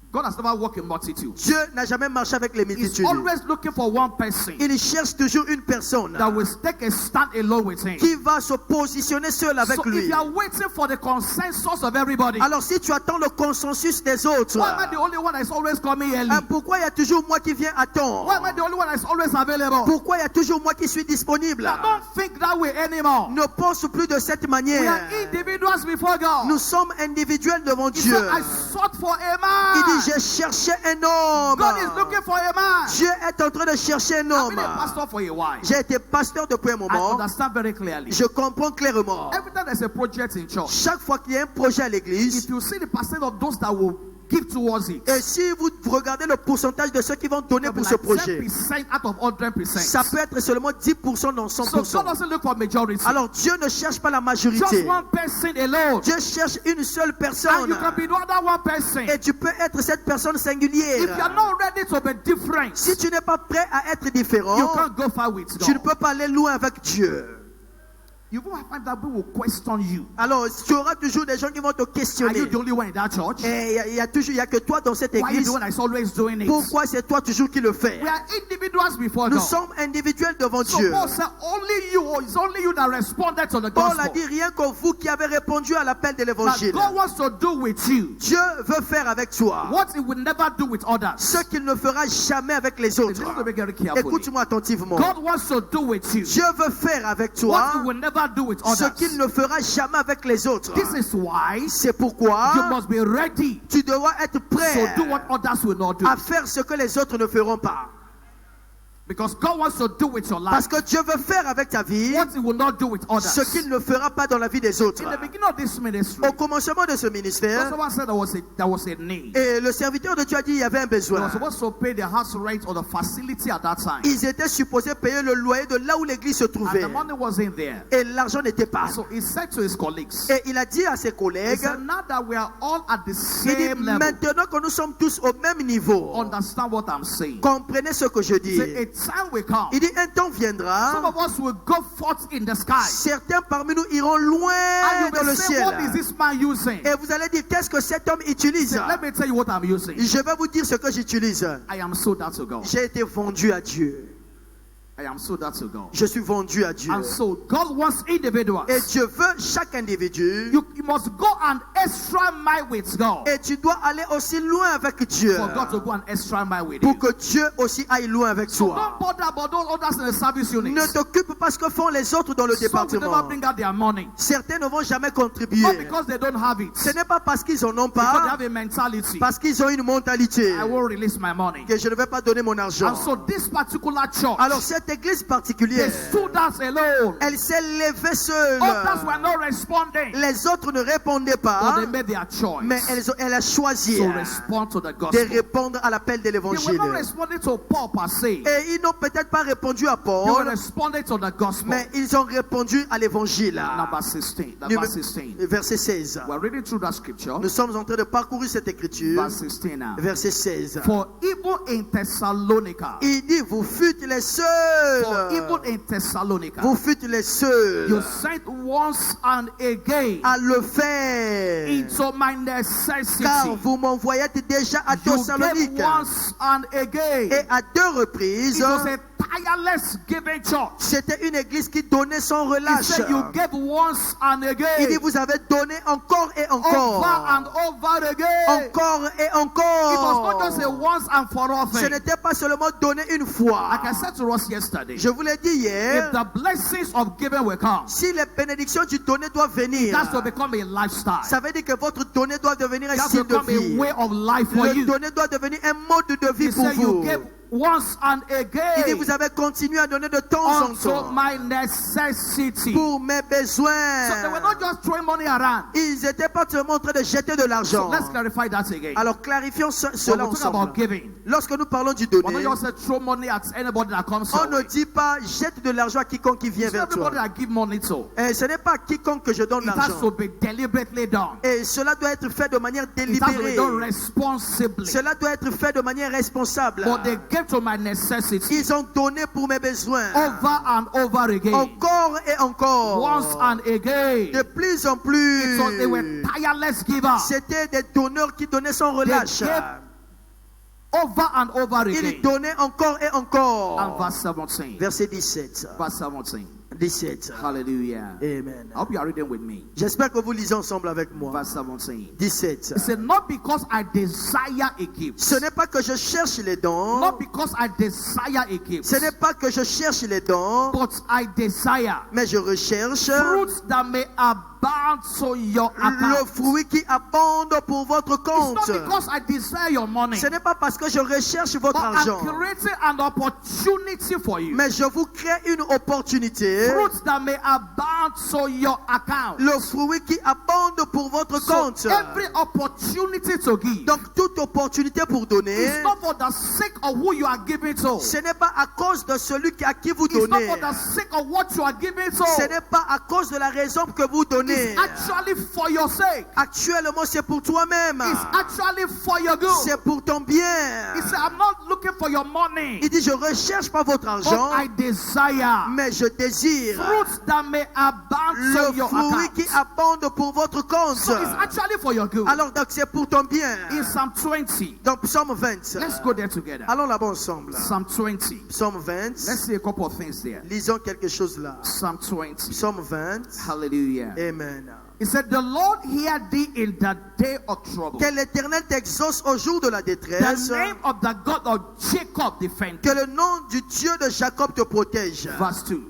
B: God has never walked with multitudes.
A: Dieu n'a jamais marché avec les
B: He's
A: multitudes.
B: always looking for one person
A: Il cherche toujours une personne
B: that will take a stand alone with him.
A: qui va se positionner seul avec
B: So if
A: lui.
B: you are waiting for the consensus of everybody,
A: Alors si tu attends le consensus des autres,
B: why am I the only one that is always coming early?
A: pourquoi il y a toujours moi qui viens à temps?
B: Why am I the only one that is always available?
A: Pourquoi il y a toujours moi qui suis disponible?
B: Now, don't think that way anymore.
A: Ne pense plus de cette
B: We
A: manière.
B: are individuals before God.
A: Nous sommes individuels devant
B: He
A: Dieu.
B: said, I sought for a
A: Il
B: man.
A: dit, j'ai cherché un homme.
B: God is looking for a man.
A: Dieu est en train de chercher un
B: I've
A: homme.
B: been a pastor for a while.
A: J'ai été pasteur depuis un
B: I
A: moment.
B: understand very clearly.
A: Je comprends clairement.
B: Every time there's a project in church,
A: Chaque fois qu'il y a un projet à l'église,
B: if you see the percent of those that will give towards it,
A: et si vous regardez le pourcentage de ceux qui vont donner
B: it'll be
A: pour ce
B: like
A: projet,
B: 10% out of 100%.
A: ça peut être seulement 10% dans
B: So
A: 100%.
B: God doesn't look for majority.
A: Alors Dieu ne cherche pas la
B: Just
A: majorité.
B: one person alone.
A: Dieu cherche une seule
B: And
A: personne.
B: you can be that one person.
A: Et tu peux être cette personne
B: If you are
A: singulière.
B: not ready to be different,
A: Si tu n'es pas prêt à être
B: you
A: différent,
B: can't go far with
A: tu ne
B: God.
A: peux pas aller loin avec Dieu.
B: You will find that people will question you.
A: Alors, tu auras toujours des gens qui vont te
B: Are
A: questionner.
B: you the only one in that church?
A: Et il y a que toi dans cette
B: Why are you
A: église.
B: the one that's always doing it?
A: Pourquoi c'est toi toujours qui le fais?
B: We are individuals before
A: Nous
B: God.
A: sommes individuels devant
B: So
A: Dieu.
B: Paul said, only you, it's only you that responded to the
A: Paul a
B: gospel.
A: dit rien que vous qui avez répondu à l'appel de
B: That
A: l'évangile.
B: God wants to do with you
A: Dieu veut faire avec toi
B: what he will never do with others.
A: ce qu'il ne fera jamais avec les autres.
B: Listen to me very carefully.
A: Écoute-moi attentivement.
B: God wants to do with you
A: Dieu veut faire avec
B: what
A: toi
B: he will never do with
A: ce
B: others.
A: qu'il ne fera jamais avec les autres.
B: This is why
A: C'est
B: you
A: pourquoi
B: must be ready
A: tu dois être
B: to
A: prêt
B: do what others will not do.
A: à faire ce que les autres ne feront pas.
B: Because God wants to do with your life
A: Parce que Dieu veut faire avec ta vie
B: what He will not do with others.
A: ce qu'il ne fera pas dans la vie des autres.
B: In the beginning of this ministry,
A: Au commencement de ce ministère,
B: someone said there was a need.
A: et le serviteur de Dieu a dit il y avait un
B: They
A: besoin.
B: were supposed to pay the house rent or the facility at that time.
A: Ils étaient supposés payer le loyer de là où l'église se
B: And
A: trouvait.
B: the money wasn't there.
A: Et l'argent n'était pas.
B: So he said to his colleagues,
A: Et il a dit à ses
B: he
A: collègues,
B: said, now that we are all at the
A: il dit,
B: same level,
A: maintenant que nous sommes tous au même niveau,
B: understand what I'm saying.
A: comprenez ce que je dis.
B: Say, a time will come.
A: Il dit, un temps
B: Some
A: viendra,
B: of us will go forth in the sky.
A: certains parmi nous iront loin
B: And you
A: dans
B: will
A: le
B: say, what is
A: ciel.
B: this man using?
A: Et vous allez dire, qu'est-ce que cet homme utilise?
B: Say, let me tell you what I'm using.
A: Je vais vous dire ce que j'utilise.
B: I am sold out to God.
A: J'ai été vendu à Dieu.
B: I am sold out to God.
A: Je suis vendu à Dieu.
B: And so God wants individuals.
A: Et Dieu veut chaque individu.
B: You must go an extra mile with God.
A: Et tu dois aller aussi loin avec Dieu.
B: For God to go an extra mile with you.
A: Pour que Dieu aussi aille loin avec
B: So
A: toi.
B: don't bother about those others in the service unit.
A: Ne t'occupe pas ce que font les autres dans le
B: Some will never
A: département.
B: bring out their money.
A: Certains ne vont jamais contribuer.
B: Not because they don't have it.
A: Ce n'est pas parce qu'ils en ont
B: Because they
A: pas,
B: have a mentality.
A: parce qu'ils ont une mentalité
B: I will release my money.
A: que je ne vais pas donner mon argent.
B: And so this particular church,
A: Alors cette église
B: they
A: particulière,
B: stood out alone.
A: elle s'est levée seule.
B: Others were not responding.
A: Les autres ne répondaient
B: But
A: pas,
B: they made their choice.
A: mais elle a choisi
B: to respond to the
A: de
B: gospel.
A: répondre à l'appel de
B: They were
A: l'évangile.
B: not responding to Paul per se.
A: Et ils n'ont peut-être pas répondu à
B: They were
A: Paul,
B: responding to the gospel.
A: mais ils ont répondu à l'évangile.
B: Number 16. Number 16.
A: Verset 16.
B: We're reading through that scripture.
A: Nous sommes en train de parcourir cette écriture.
B: Verse 16 now.
A: Verset 16.
B: For even in Thessalonica,
A: Il dit, vous fûtes les
B: for
A: seuls.
B: even in Thessalonica,
A: Vous fûtes les
B: you
A: seuls
B: sent once and again
A: à le faire.
B: into my necessity.
A: Car vous m'envoyez déjà à
B: You gave
A: Thessalonique.
B: once and again.
A: Et à deux reprises,
B: It was a tireless giving church.
A: c'était une église qui donnait sans
B: He
A: relâche.
B: said you gave once and
A: Il
B: again.
A: dit, vous avez donné encore et
B: Over
A: encore.
B: and over again.
A: Encore et
B: It was not just a
A: encore.
B: once and for all
A: Ce
B: thing.
A: n'était pas seulement donné une fois.
B: Like I said to us yesterday,
A: Je vous l'ai dit
B: if
A: hier,
B: the blessings of giving will come,
A: si les bénédictions du donné doivent venir,
B: that's to become a lifestyle.
A: ça veut dire que votre donné doit devenir un
B: That's
A: style de
B: become a
A: vie.
B: way of life for
A: Le
B: you.
A: donné doit devenir un mode de vie
B: He
A: pour
B: said you
A: vous.
B: gave once and
A: Il dit,
B: again
A: vous avez continué à donner de temps en
B: unto
A: temps
B: my necessity.
A: pour mes
B: So they were
A: besoins.
B: not just throwing money around.
A: Ils n'étaient pas seulement en train de jeter de
B: So
A: l'argent.
B: let's clarify that again.
A: Alors clarifions
B: When
A: cela
B: we talk about
A: ensemble.
B: giving,
A: Lorsque nous parlons du
B: we're
A: donné,
B: not just throw money at anybody that comes
A: on
B: your
A: ne
B: way.
A: dit pas jette de l'argent à quiconque qui vient
B: It's not
A: vers toi.
B: everybody that give money to.
A: Et ce n'est pas à quiconque que je donne
B: It has
A: l'argent.
B: to be deliberately done.
A: Et cela doit être fait de manière
B: It has to be
A: délibérée.
B: done responsibly.
A: Cela doit être fait de manière responsable.
B: But they gave to my necessity
A: Ils ont donné pour mes besoins.
B: over and over again.
A: Encore et encore.
B: Once and again.
A: De plus en plus.
B: So they were tireless givers.
A: C'était des donneurs qui donnaient sans relâche.
B: gave over and over
A: Ils
B: again.
A: donnaient encore et
B: And
A: encore.
B: verse 17.
A: Verset 17.
B: Verse 17.
A: 17.
B: Hallelujah.
A: Amen.
B: I hope you are reading with me.
A: J'espère que vous lisez ensemble avec moi.
B: Verse 17.
A: 17.
B: It said, not because I desire a gift.
A: Ce n'est pas que je cherche les dons.
B: Not because I desire a gift.
A: Ce n'est pas que je cherche les dons.
B: But I desire
A: Mais je recherche
B: fruits that may abound to your
A: le
B: account.
A: fruit qui abonde pour votre
B: It's
A: compte.
B: not because I desire your money.
A: Ce n'est pas parce que je recherche votre
B: But
A: argent.
B: I'm creating an opportunity for you.
A: Mais je vous crée une opportunité.
B: Fruits that may abound to your account.
A: Le fruit qui abonde pour votre
B: So
A: compte.
B: every opportunity to give
A: Donc toute opportunité pour donner,
B: is not for the sake of who you are giving to.
A: ce n'est pas à cause de celui à qui vous
B: It's not
A: donnez.
B: for the sake of what you are giving to.
A: Ce n'est pas à cause de la raison que vous donnez.
B: It's actually for your sake.
A: Actuellement, c'est pour toi-même.
B: It's actually for your good.
A: C'est pour ton bien.
B: He said, I'm not looking for your money,
A: Il dit, je recherche pas votre
B: but
A: argent,
B: I desire
A: mais je désire
B: fruits that may abound
A: le
B: to your
A: fruit
B: account.
A: qui abonde pour votre compte.
B: So it's actually for your good.
A: Alors donc c'est pour ton bien.
B: In Psalm 20,
A: Donc psaume 20.
B: let's go there together.
A: Allons là-bas ensemble.
B: Psalm 20.
A: Psaume 20.
B: Let's see a couple of things there.
A: Lisons quelque chose là.
B: Psalm 20.
A: Psaume 20.
B: Hallelujah.
A: Amen.
B: He said, the Lord hear thee in the day of trouble.
A: Que l'Éternel t'exauce au jour de la détresse.
B: The name of the God of Jacob defend
A: Que
B: thee.
A: le nom du Dieu de Jacob te protège.
B: Verse 2.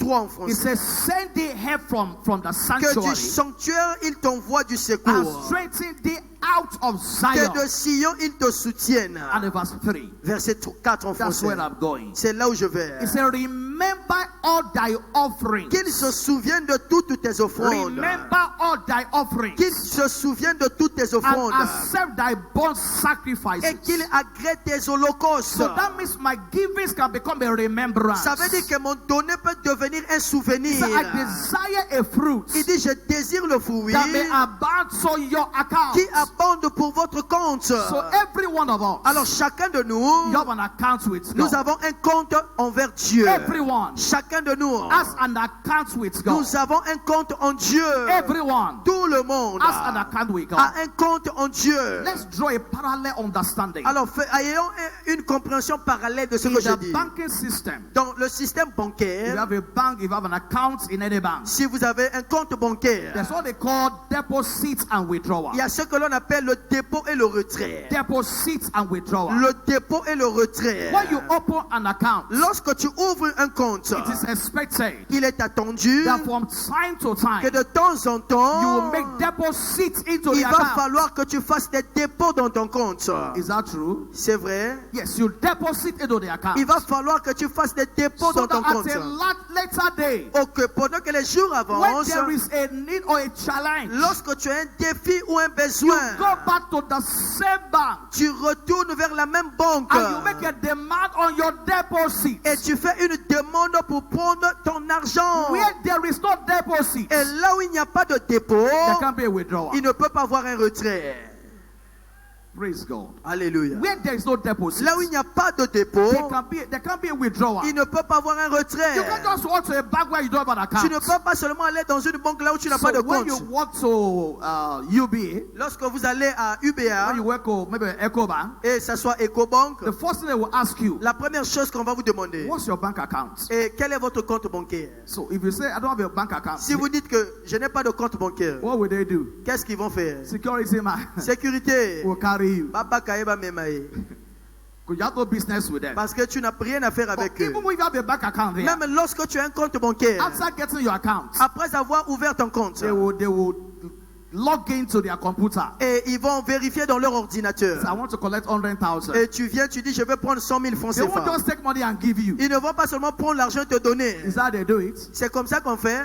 A: 3 en
B: He
A: français.
B: says, send thee help from the
A: Que du
B: sanctuary
A: sanctuaire, il t'envoie du
B: and
A: secours.
B: strengthen thee out of
A: Que
B: Zion.
A: de Sion, il te soutienne.
B: And in verse 3,
A: Verset 4 en
B: that's
A: français.
B: where I'm going.
A: C'est là où je vais.
B: He said, remember all thy offerings.
A: Qu'il se souvienne de toutes tes offrandes.
B: Remember all thy offerings.
A: Qu'il se souvienne de toutes tes
B: And
A: offrandes.
B: accept thy burnt
A: Et
B: sacrifices.
A: qu'il agrée tes holocaustes.
B: So that means my givings can become a remembrance.
A: Ça veut dire que mon donné peut devenir un souvenir.
B: So I desire a fruit
A: Il dit, je désire le fruit
B: that may abound so your account.
A: qui abonde pour votre compte.
B: So every one of us,
A: Alors chacun de nous,
B: you have an account with
A: nous
B: God.
A: avons un compte envers Dieu.
B: Everyone
A: Chacun de nous,
B: has an account with God.
A: nous avons un compte en Dieu.
B: Everyone
A: Tout le monde
B: has an account with God.
A: a un compte en Dieu.
B: Let's draw a parallel understanding.
A: Alors ayons une compréhension parallèle de ce
B: In
A: que je
B: the
A: dis.
B: banking system,
A: Dans le système
B: if
A: bancaire,
B: you have a bank, if you have an account in any bank,
A: si vous avez un compte bancaire,
B: there's what they call deposit and withdrawal.
A: il y a ce que l'on appelle le dépôt et le retrait.
B: Deposit and withdrawal.
A: Le dépôt et le retrait.
B: When you open an account,
A: Lorsque tu ouvres un compte,
B: it is expected
A: il est attendu
B: that from time to
A: que
B: time
A: de temps en
B: you will
A: temps,
B: make deposits into the
A: il va
B: account.
A: falloir que tu fasses des dépôts dans ton compte.
B: Is that true?
A: C'est vrai.
B: Yes, you deposit into the account.
A: Il va falloir que tu fasses des dépôts
B: So
A: dans ton
B: that
A: compte.
B: at a later day,
A: Ok, pendant que les jours
B: when
A: avancent,
B: there is a need or a challenge,
A: lorsque tu as un défi ou un
B: you
A: besoin,
B: go back to the same bank
A: tu retournes vers la même banque
B: and you make a demand on your deposit.
A: et tu fais une demande pour prendre ton argent.
B: Where there is no deposit,
A: Et là où il n'y a pas de dépôt,
B: there can be a withdrawal.
A: il ne peut pas avoir un retrait.
B: Praise God.
A: Alléluia.
B: Where there is no deposit,
A: Là où il n'y a pas de dépôt,
B: there can be a withdrawal.
A: il ne peut pas avoir un retrait.
B: You can't just walk to a bank where you don't have an
A: Tu ne
B: account.
A: peux pas seulement aller dans une banque là où tu n'as pas de
B: So when you
A: compte.
B: walk to UBA,
A: Lorsque vous allez à
B: when
A: UBA,
B: you work to maybe EcoBank,
A: et ça soit EcoBank,
B: the first thing they will ask you,
A: la première chose qu'on va vous demander,
B: what's your bank account?
A: est quel est votre compte bancaire.
B: So if you say, I don't have a bank account,
A: Si vous dites que je n'ai pas de compte bancaire,
B: what will they do?
A: qu'est-ce qu'ils vont faire?
B: Security man
A: Sécurité.
B: will carry you.
A: Baba Kaeba Memae.
B: Because you have no business with them.
A: Parce que tu n'as rien à faire
B: But
A: avec eux.
B: even when you have a bank account there,
A: Même lorsque tu as un compte bancaire,
B: after getting your account,
A: après avoir ouvert ton compte,
B: they will log into their computer.
A: et ils vont vérifier dans leur
B: So I
A: ordinateur.
B: want to collect 100,000.
A: Et tu viens, tu dis, je vais prendre 100 000 francs
B: They won't
A: CFA.
B: just take money and give you.
A: Ils ne vont pas seulement prendre l'argent et te donner.
B: Is that how they do it?
A: C'est comme ça qu'on fait.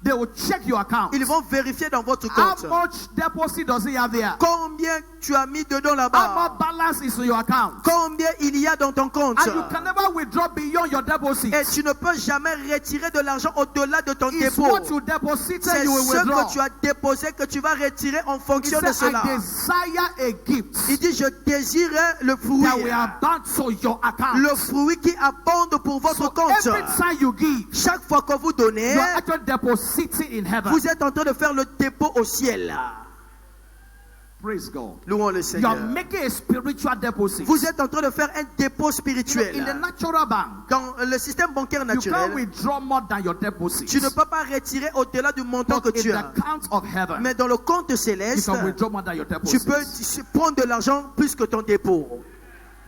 B: They will check your account.
A: Ils vont vérifier dans votre
B: How
A: compte.
B: much deposit does he have there?
A: Combien tu as mis dedans
B: How
A: là-bas?
B: much balance is in your account?
A: Combien il y a dans ton compte?
B: And you can never withdraw beyond your deposit.
A: Et tu ne peux jamais retirer de l'argent au-delà de ton
B: It's
A: dépôt.
B: what you deposited
A: C'est
B: you will
A: ce
B: withdraw.
A: que tu as déposé que tu vas retirer en
B: He
A: fonction de
B: said,
A: cela.
B: I desire a gift
A: Il dit, je désirais le fruit.
B: that will abound to your account.
A: Le fruit qui abonde pour votre
B: So
A: compte.
B: every time you give,
A: Chaque fois que vous donnez,
B: you are actually depositing in heaven.
A: vous êtes en train de faire le dépôt au ciel.
B: Praise God.
A: Louons le
B: You
A: Seigneur.
B: are making a spiritual deposit.
A: Vous êtes en train de faire un dépôt
B: In the
A: spirituel.
B: natural bank,
A: Dans le système bancaire
B: you can't
A: naturel,
B: withdraw more than your deposit.
A: tu ne peux pas retirer au-delà du montant que
B: But in
A: tu as.
B: the count of heaven,
A: Mais dans le compte
B: you
A: céleste,
B: can withdraw more than your
A: tu
B: deposit.
A: peux prendre de l'argent plus que ton dépôt.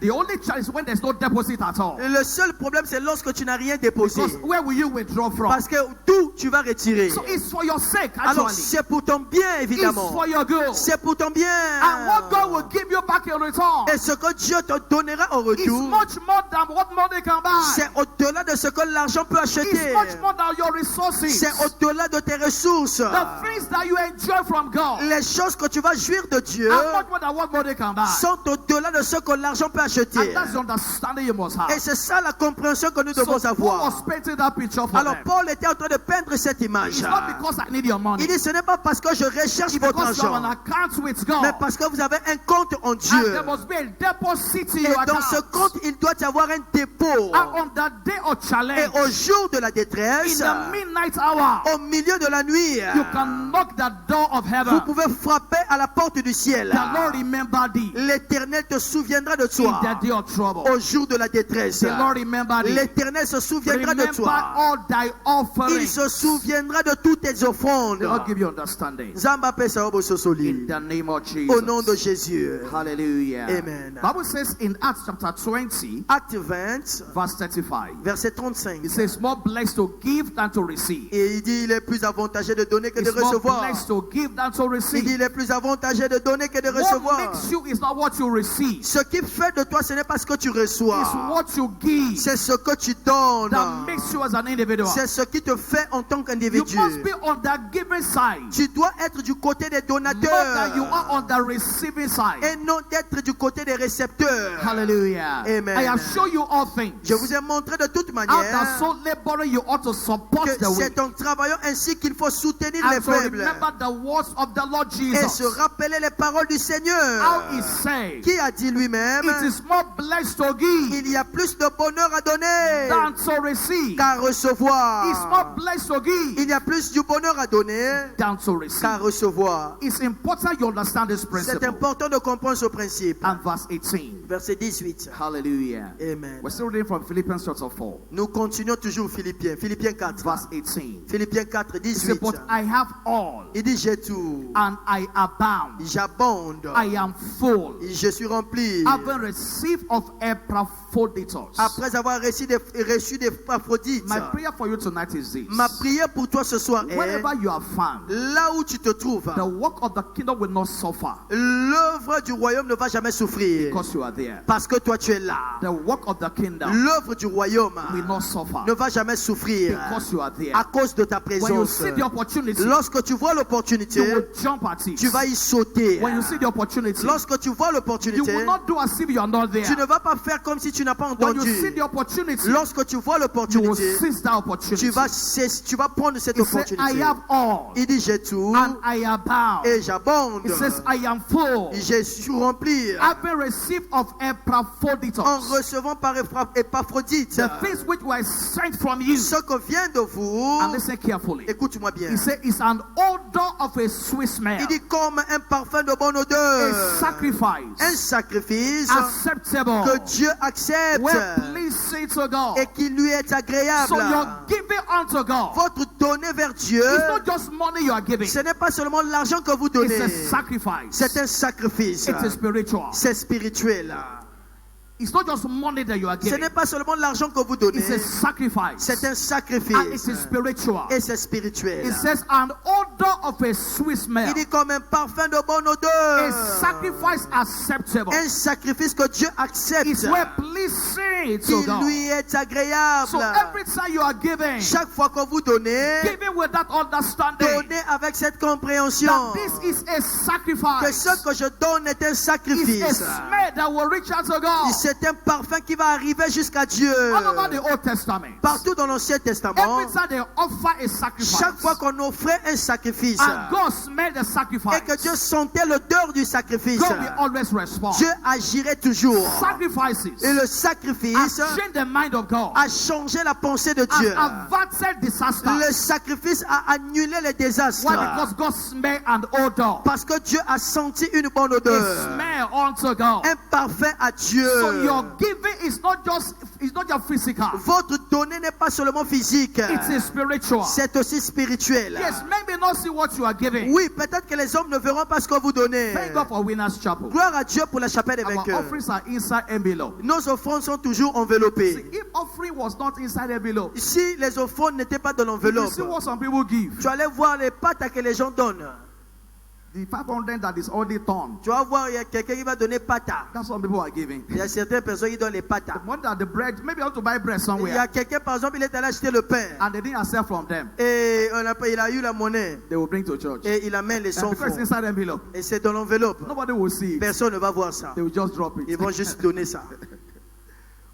B: The only challenge is when there's no deposit at all.
A: Et le seul problème, c'est lorsque tu n'as rien déposé.
B: Because where will you withdraw from?
A: Parce que d'où tu vas retirer.
B: So it's for your sake,
A: Alors
B: actually.
A: c'est pour ton bien,
B: It's
A: évidemment.
B: for your good.
A: C'est pour ton bien.
B: And what God will give you back in return
A: Et ce que Dieu te donnera en
B: is
A: retour,
B: much more than what money can buy.
A: c'est au-delà de ce que l'argent peut
B: It's
A: acheter.
B: much more than your resources.
A: C'est au-delà de tes ressources.
B: The things that you enjoy from God
A: Les choses que tu vas jouir de Dieu
B: are much more than what money can buy.
A: sont au-delà de ce que l'argent peut
B: And
A: acheter.
B: that's the understanding you must
A: Et
B: have.
A: c'est ça la compréhension que nous
B: So
A: devons
B: Paul
A: avoir.
B: was painting that picture for
A: Alors
B: them.
A: Paul était en train de peindre cette image.
B: It's not because I need your money.
A: Il dit, ce n'est pas parce que je recherche
B: It's
A: votre
B: because you have an
A: argent,
B: account with God.
A: mais parce que vous avez un compte en
B: And
A: Dieu.
B: there must be a deposit in
A: Et
B: your
A: dans ce
B: account.
A: compte, il doit y avoir un dépôt.
B: And on that day of
A: Et
B: challenge,
A: au jour de la
B: in
A: détresse,
B: the midnight hour,
A: au milieu de la nuit,
B: you can knock the door of
A: vous
B: heaven.
A: pouvez frapper à la porte du ciel.
B: The Lord remember thee
A: L'Éternel te souviendra de
B: in
A: toi
B: the day of trouble.
A: au jour de la détresse.
B: The Lord remember thee.
A: L'Éternel se souviendra de
B: Remember
A: toi.
B: all thy
A: Il
B: offerings.
A: se souviendra de toutes tes offrandes.
B: The Lord give you understanding.
A: Zamba pesa obo sosoli.
B: In the name of
A: Au nom de
B: Jesus.
A: Jésus.
B: Hallelujah. Hallelujah.
A: Amen.
B: Bible says in Acts chapter 20,
A: Acte 20,
B: verse 35,
A: verset 35.
B: it says, more blessed to give than to receive.
A: Et il dit, il est plus avantageux de donner que de
B: It's more
A: recevoir.
B: blessed to give than to
A: Il dit,
B: receive.
A: il est plus avantageux de donner que de
B: What
A: recevoir.
B: makes you is not what you receive.
A: Ce qui fait de toi, ce n'est pas ce que tu reçois.
B: It's what you give
A: C'est ce que tu donnes.
B: that makes you as an individual.
A: C'est ce qui te fait en tant
B: You
A: qu'individu.
B: must be on the giving side
A: Tu dois être du côté des
B: more than you
A: donateurs
B: are on the receiving side.
A: et non d'être du côté des récepteurs.
B: Hallelujah.
A: Amen.
B: I have shown you all things.
A: Je vous ai montré de toute
B: Out
A: manière
B: that so laboring you ought to support
A: que
B: the weak.
A: c'est en travaillant ainsi qu'il faut soutenir les
B: And so
A: faibles
B: remember the words of the Lord
A: et se
B: Jesus.
A: rappeler les paroles du Seigneur
B: How he said,
A: qui a dit lui-même,
B: it is more blessed to give
A: il y a plus de bonheur à donner
B: than to receive.
A: qu'à recevoir.
B: It's more blessed to give
A: Il y a plus du bonheur à donner
B: than to
A: qu'à
B: receive.
A: recevoir.
B: It's important you understand this
A: C'est
B: principle.
A: important de comprendre ce principe.
B: And verse 18.
A: Verset 18.
B: Hallelujah.
A: Amen.
B: We're still reading from Philippians chapter 4.
A: Nous continuons toujours Philippiens. Philippiens 4.
B: Verse 18.
A: Philippiens 4,
B: He said,
A: 18.
B: but I have all,
A: Il dit, j'ai tout.
B: and I abound.
A: J'abonde.
B: I am full,
A: Je suis rempli.
B: having received of Epaphroditus.
A: Après avoir reçu d'Épaphrodite.
B: My prayer for you tonight is this.
A: Ma prière pour toi ce soir est,
B: Wherever you are found,
A: là où tu te trouves,
B: the work of the kingdom will not suffer
A: l'œuvre du royaume ne va jamais souffrir.
B: because you are there.
A: Parce que toi tu es là.
B: The work of the kingdom
A: L'œuvre du royaume
B: will not suffer
A: ne va jamais souffrir
B: because you are there.
A: à cause de ta
B: When you
A: présence.
B: see the opportunity,
A: Lorsque tu vois
B: you
A: l'opportunité,
B: will jump at it.
A: tu vas y sauter.
B: When you see the opportunity,
A: Lorsque tu vois
B: you
A: l'opportunité,
B: will not do as if you are not there.
A: tu ne vas pas faire comme si tu n'as pas
B: When you see
A: entendu.
B: the opportunity,
A: Lorsque tu vois
B: you will
A: l'opportunité,
B: seize that opportunity.
A: tu vas prendre cette
B: He said, I
A: opportunité.
B: have all,
A: Il dit, j'ai tout
B: and I abound.
A: et j'abonde.
B: He says, I am full,
A: Je suis rempli
B: having received of Epaphroditus
A: en recevant par Épaphrodite
B: the things which were sent from you.
A: ce que vient de vous.
B: And listen carefully.
A: Écoute-moi bien.
B: He said, it's an odor of a sweet smell,
A: Il dit comme un parfum de bonne
B: a
A: odeur,
B: sacrifice
A: un sacrifice
B: acceptable,
A: que Dieu accepte
B: well pleasing to God.
A: et qui lui est agréable.
B: So you're giving unto God.
A: Votre donner vers Dieu,
B: It's not just money you are giving.
A: ce n'est pas seulement l'argent que vous
B: It's
A: donnez,
B: a sacrifice.
A: c'est un sacrifice,
B: It is spiritual.
A: c'est spirituel.
B: It's not just money that you are
A: Ce
B: giving.
A: n'est pas seulement l'argent que vous donnez,
B: It's a sacrifice.
A: c'est un
B: And it
A: sacrifice
B: is spiritual.
A: et c'est spirituel.
B: It says an odor of a sweet smell.
A: Il dit comme un parfum de bonne
B: A
A: odeur,
B: sacrifice acceptable.
A: un sacrifice que Dieu accepte,
B: It's well pleasing to
A: qui
B: God.
A: lui est agréable.
B: So every time you are giving,
A: Chaque fois que vous donnez,
B: giving with that understanding
A: donnez avec cette compréhension
B: that this is a
A: que
B: sacrifice.
A: ce que je donne est un
B: It's a
A: sacrifice.
B: smell that will reach out to God.
A: C'est un parfum qui va arriver jusqu'à Dieu.
B: All over the Old Testament,
A: Partout dans l'Ancien Testament,
B: every time they offer a sacrifice,
A: chaque fois qu'on offrait un sacrifice
B: and God smelled the sacrifice,
A: et que Dieu sentait l'odeur du sacrifice,
B: God will always respond.
A: Dieu agirait toujours.
B: Sacrifices
A: Et le sacrifice
B: have changed the mind of God,
A: a changé la pensée de Dieu.
B: has averted disaster.
A: Le sacrifice a annulé les désastres.
B: Why? Because God smelled an odor,
A: Parce que Dieu a senti une bonne
B: a
A: odeur.
B: smell unto God.
A: Un parfum à Dieu.
B: So your giving is not just physical.
A: Votre donner n'est pas seulement physique.
B: It is spiritual.
A: C'est aussi spirituel.
B: Yes, maybe not see what you are giving.
A: Oui, peut-être que les hommes ne verront pas ce que vous donnez.
B: Thank God for Winners Chapel.
A: Gloire à Dieu pour la chapelle des
B: Our
A: vainqueurs.
B: offerings are inside envelope.
A: Nos offrandes sont toujours enveloppées.
B: If offering was not inside envelope,
A: Si les offrandes n'étaient pas dans
B: you
A: l'enveloppe,
B: see what some people give.
A: tu allais voir les pâtes que les gens donnent.
B: The 500 that is already torn.
A: Tu vas voir, il y a quelqu'un qui va donner pata.
B: That's what people are giving.
A: Il y a certaines personnes qui donnent les patas.
B: More than the bread, maybe I want to buy bread
A: Il y a
B: somewhere,
A: quelqu'un, par exemple, il est allé acheter le pain.
B: and they didn't accept from them.
A: Et il a eu la monnaie.
B: They will bring to church.
A: Et il amène les
B: And
A: 100
B: because it's
A: francs.
B: inside envelope,
A: Et c'est dans l'enveloppe.
B: nobody will see it.
A: Personne ne va voir ça.
B: They will just drop it.
A: Ils vont juste donner ça.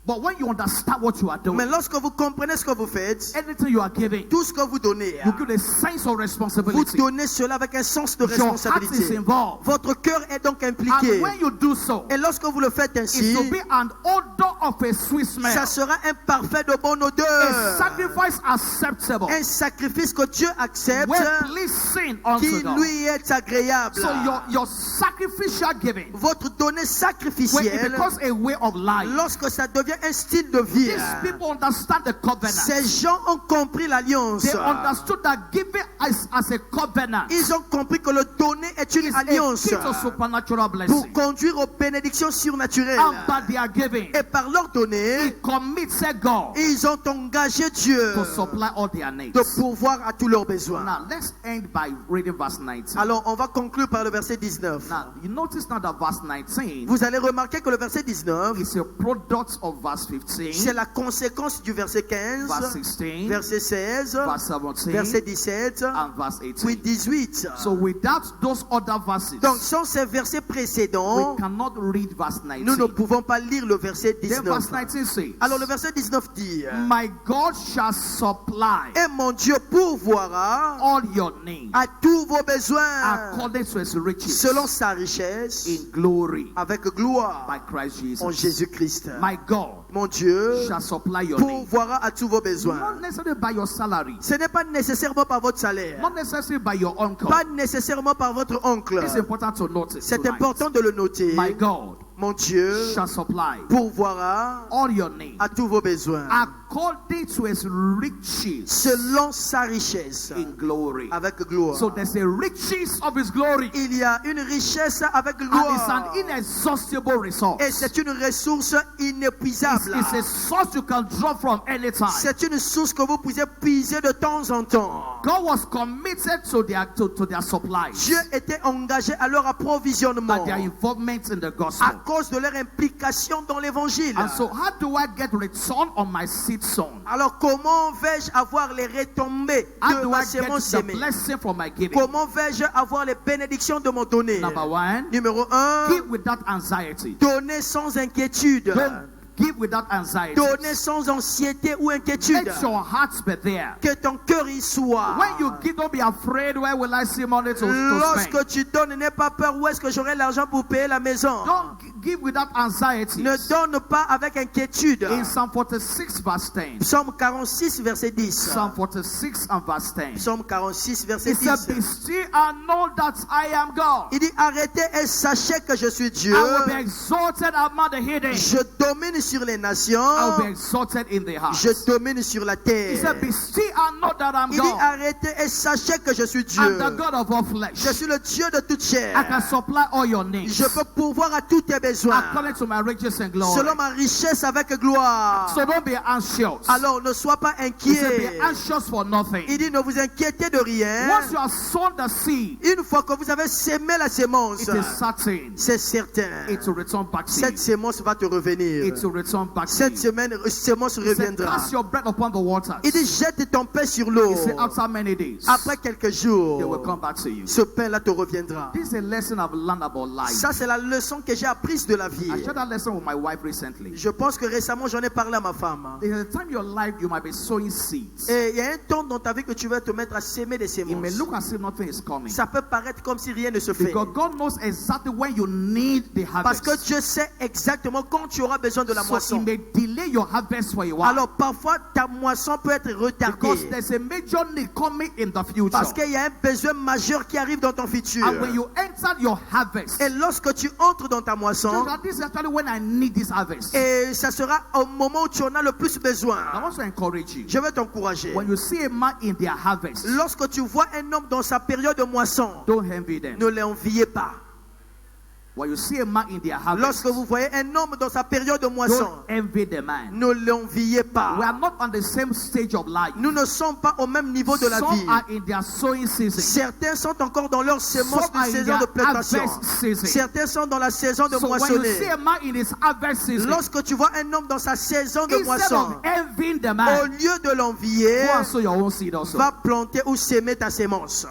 B: But when you understand what you are doing,
A: Mais lorsque vous comprenez ce que vous faites,
B: anything you are giving,
A: tout ce que vous donnez,
B: you give a sense of
A: vous
B: responsibility.
A: donnez cela avec un sens de
B: Your heart is
A: responsabilité.
B: involved.
A: Votre cœur est donc
B: And
A: impliqué.
B: when you do so,
A: Et lorsque vous le faites
B: it
A: ainsi,
B: will be an odor of a sweet smell.
A: ça sera un parfum de bonne
B: A
A: odeur.
B: sacrifice acceptable.
A: Un sacrifice que Dieu accepte,
B: Well pleasing unto
A: qui
B: God.
A: lui est agréable.
B: So your sacrificial giving,
A: Votre donnée
B: when it
A: sacrificielle,
B: becomes a way of life,
A: lorsque ça devient un style de vie.
B: These people understand the covenant.
A: Ces gens ont compris l'alliance.
B: They understood that giving as a covenant
A: Ils ont compris que le donner est une
B: is
A: alliance
B: a key to supernatural
A: pour
B: blessing.
A: conduire aux bénédictions surnaturelles.
B: And by their giving,
A: Et par leur donner,
B: it commits God
A: ils ont engagé Dieu
B: to supply all their needs.
A: de pourvoir à tous leurs besoins.
B: Now, let's end by reading verse 19.
A: Alors, on va conclure par le verset 19.
B: Now, you notice now that verse 19
A: Vous allez remarquer que le verset 19,
B: is a product of verse 15,
A: c'est la conséquence du verset 15,
B: verse 16,
A: verset 16,
B: verse 17,
A: verset 17,
B: and verse
A: puis
B: 18.
A: 18.
B: So without those other verses,
A: Donc, sans ces versets
B: we
A: précédents,
B: cannot read verse
A: nous ne
B: 19.
A: pouvons pas lire le verset
B: Then verse
A: 19.
B: 19 says,
A: Alors, le verset 19 dit,
B: My God shall supply
A: et mon Dieu pourvoira
B: all your needs
A: à tous vos besoins
B: according to his riches
A: selon sa richesse
B: in glory
A: avec gloire
B: by Christ
A: en
B: Jesus.
A: Jésus-Christ.
B: My God
A: Mon Dieu
B: shall supply your needs.
A: pourvoira à tous vos besoins.
B: Not necessarily by your salary,
A: Ce n'est pas nécessairement par votre salaire,
B: not necessarily by your uncle.
A: pas nécessairement par votre oncle.
B: It's important to notice.
A: C'est
B: tonight.
A: important de le noter.
B: My God
A: Mon Dieu
B: shall supply
A: pourvoira
B: all your needs
A: à tous vos besoins
B: according to his riches
A: selon sa richesse
B: in glory.
A: avec gloire.
B: So there's a riches of his glory,
A: Il y a une richesse avec
B: and it's
A: gloire
B: an inexhaustible resource.
A: et c'est une ressource inépuisable.
B: It's a source you can draw from anytime.
A: C'est une source que vous pouvez puiser de temps en temps.
B: God was committed to their supplies
A: Dieu était engagé à leur approvisionnement
B: and their involvement in the
A: à
B: gospel.
A: cause de leur implication dans l'évangile.
B: And so, how do I get return on my seed sown?
A: Alors comment vais-je avoir les retombées
B: How
A: de
B: do
A: ma
B: I get
A: sémence
B: the
A: sémée?
B: blessing from my giving?
A: Comment vais-je avoir les bénédictions de mon donner?
B: Number one,
A: Numéro 1,
B: give without anxiety.
A: donner sans inquiétude.
B: Don't give without anxiety.
A: Donner sans anxiété ou inquiétude.
B: Let your heart be there.
A: Que ton cœur y soit.
B: When you give, don't be afraid. Where will I see money to spend?
A: Lorsque tu donnes, n'aie pas peur où est-ce que j'aurai l'argent pour payer la maison.
B: Don't give without anxiety.
A: Ne donne pas avec inquiétude.
B: In Psalm 46 verse 10.
A: Psaume 46 verset 10.
B: Psalm 46 and verse 10.
A: Psaume 46 verset
B: It said,
A: 10.
B: be still and know that I am God.
A: Il dit arrêtez et sachez que je suis Dieu.
B: I will be exalted among the hidden.
A: Je domine sur les nations.
B: I will be exalted in the heart.
A: Je domine sur la
B: He
A: terre.
B: said, be still and know that I'm
A: Il dit
B: God.
A: arrêtez et sachez que je suis Dieu.
B: I'm the God of all flesh.
A: Je suis le Dieu de toute chair.
B: I can supply all your needs
A: Je peux pourvoir à tous tes besoins
B: according to my riches and glory.
A: selon ma richesse avec gloire.
B: So don't be anxious.
A: Alors ne sois pas
B: He said, be
A: inquiet.
B: anxious for nothing.
A: Il dit ne vous inquiétez de rien.
B: Once you have sown the seed,
A: Une fois que vous avez sémé la sémence,
B: it is certain
A: c'est certain.
B: it will return back to
A: Cette
B: you.
A: sémence va te revenir.
B: It will return back to
A: Cette
B: you.
A: sémence
B: He said,
A: reviendra.
B: cast your bread upon the waters.
A: Il dit jette ton pain sur l'eau.
B: He said, after many days,
A: Après quelques
B: they will
A: jours,
B: come back to you.
A: ce pain-là te reviendra.
B: This is a lesson I've learned about life.
A: Ça, c'est la leçon que j'ai apprise de la vie.
B: I shared that lesson with my wife recently.
A: Je pense que récemment, j'en ai parlé à ma femme.
B: There's a time in your life you might be sowing seeds.
A: Et il y a un temps dans ta vie que tu vas te mettre à s'aimer des
B: It may
A: sémences.
B: look as if nothing is coming.
A: Ça peut paraître comme si rien ne se fait.
B: Because God knows exactly when you need the
A: Parce que
B: harvest.
A: Dieu sait exactement quand tu auras besoin de la
B: So
A: moisson.
B: He may delay your harvest for a while.
A: Alors parfois, ta moisson peut être
B: Because
A: retardée.
B: there's a major need coming in the future.
A: Parce qu'il y a un besoin majeur qui arrive dans ton futur.
B: And when you enter your harvest,
A: Et lorsque tu entres dans ta moisson,
B: this is actually when I need this harvest.
A: et ça sera au moment où tu en as le plus besoin.
B: I want to encourage you.
A: Je vais t'encourager.
B: When you see a man in their harvest,
A: Lorsque tu vois un homme dans sa période de moisson,
B: don't envy them.
A: ne l'enviez pas.
B: When you see a man in their harvest,
A: Lorsque vous voyez un homme dans sa période de moisson,
B: don't envy the man.
A: ne l'enviez
B: We
A: pas.
B: are not on the same stage of life.
A: Nous ne sommes pas au même niveau de la vie.
B: Some are in their sowing season.
A: Certains sont encore dans leur sémence
B: Some are
A: de
B: in
A: saison de
B: their
A: plantation.
B: harvest season.
A: Certains sont dans la saison de
B: So when you see
A: moissonner.
B: a man in his harvest season,
A: Lorsque tu vois un homme dans sa saison de
B: instead
A: moisson,
B: of envying the
A: au
B: man,
A: lieu de l'envier,
B: go and sow your own seed also.
A: va planter ou s'aimer ta sémence.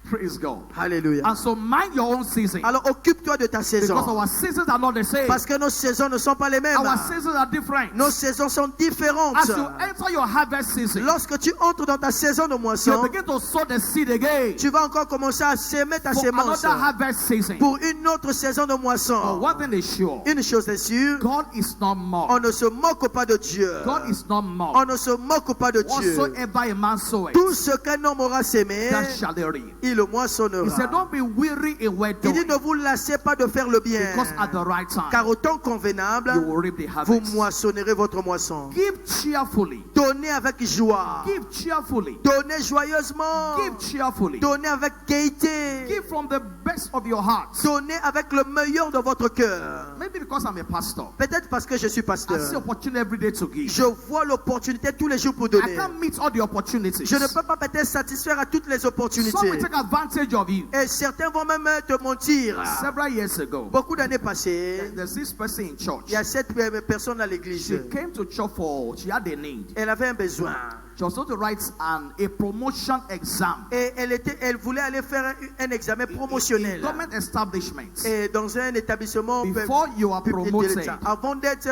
B: Praise God.
A: Alléluia.
B: And so mind your own season.
A: Alors occupe-toi de ta
B: Because
A: saison.
B: our seasons are not the same.
A: Parce que nos saisons ne sont pas les mêmes.
B: Our seasons are different.
A: Nos saisons sont différentes.
B: As you enter your harvest season,
A: Lorsque tu entres dans ta saison de
B: you
A: moisson,
B: begin to sow the seed again
A: tu vas encore commencer à s'aimer ta
B: for
A: sémence
B: another harvest season.
A: pour une autre saison de
B: But
A: moisson.
B: one thing is sure,
A: Une chose est sûre,
B: God is not
A: on
B: mocked.
A: ne se moque pas de Dieu.
B: God is not
A: On
B: mocked.
A: ne se moque pas de Dieu.
B: Whatsoever a man soweth,
A: Tout ce qu'un homme aura sémé,
B: that shall he reap.
A: il il le
B: He said,
A: moissonnera.
B: don't be weary in well
A: Il dit,
B: doing,
A: ne vous lassez pas de faire le bien,
B: because at the right
A: car
B: time
A: au temps convenable,
B: you will reap the
A: vous
B: harvest.
A: moissonnerez votre moisson.
B: Give cheerfully.
A: Donnez avec joie.
B: Give cheerfully.
A: Donnez joyeusement.
B: Give cheerfully.
A: Donnez avec gaieté.
B: Give from the best of your heart.
A: Donnez avec le meilleur de votre cœur.
B: Maybe because I'm a pastor,
A: Peut-être parce que je suis
B: I see
A: pasteur.
B: opportunity every day to give.
A: Je vois l'opportunité tous les jours pour
B: I
A: donner.
B: can't meet all the opportunities.
A: Je ne peux pas peut-être satisfaire à toutes les
B: Some
A: opportunités.
B: will take advantage of you.
A: Et certains vont même te mentir.
B: Several years ago,
A: Beaucoup d'années passées,
B: there's this person in church.
A: il y a cette personne à l'église.
B: She came to church she had a need.
A: Elle avait un besoin.
B: She was going to write a promotion exam
A: Et elle voulait aller faire un examen
B: in
A: promotionnel.
B: government establishments.
A: Et dans un établissement
B: Before you are
A: public de
B: promoted,
A: l'État. Avant d'être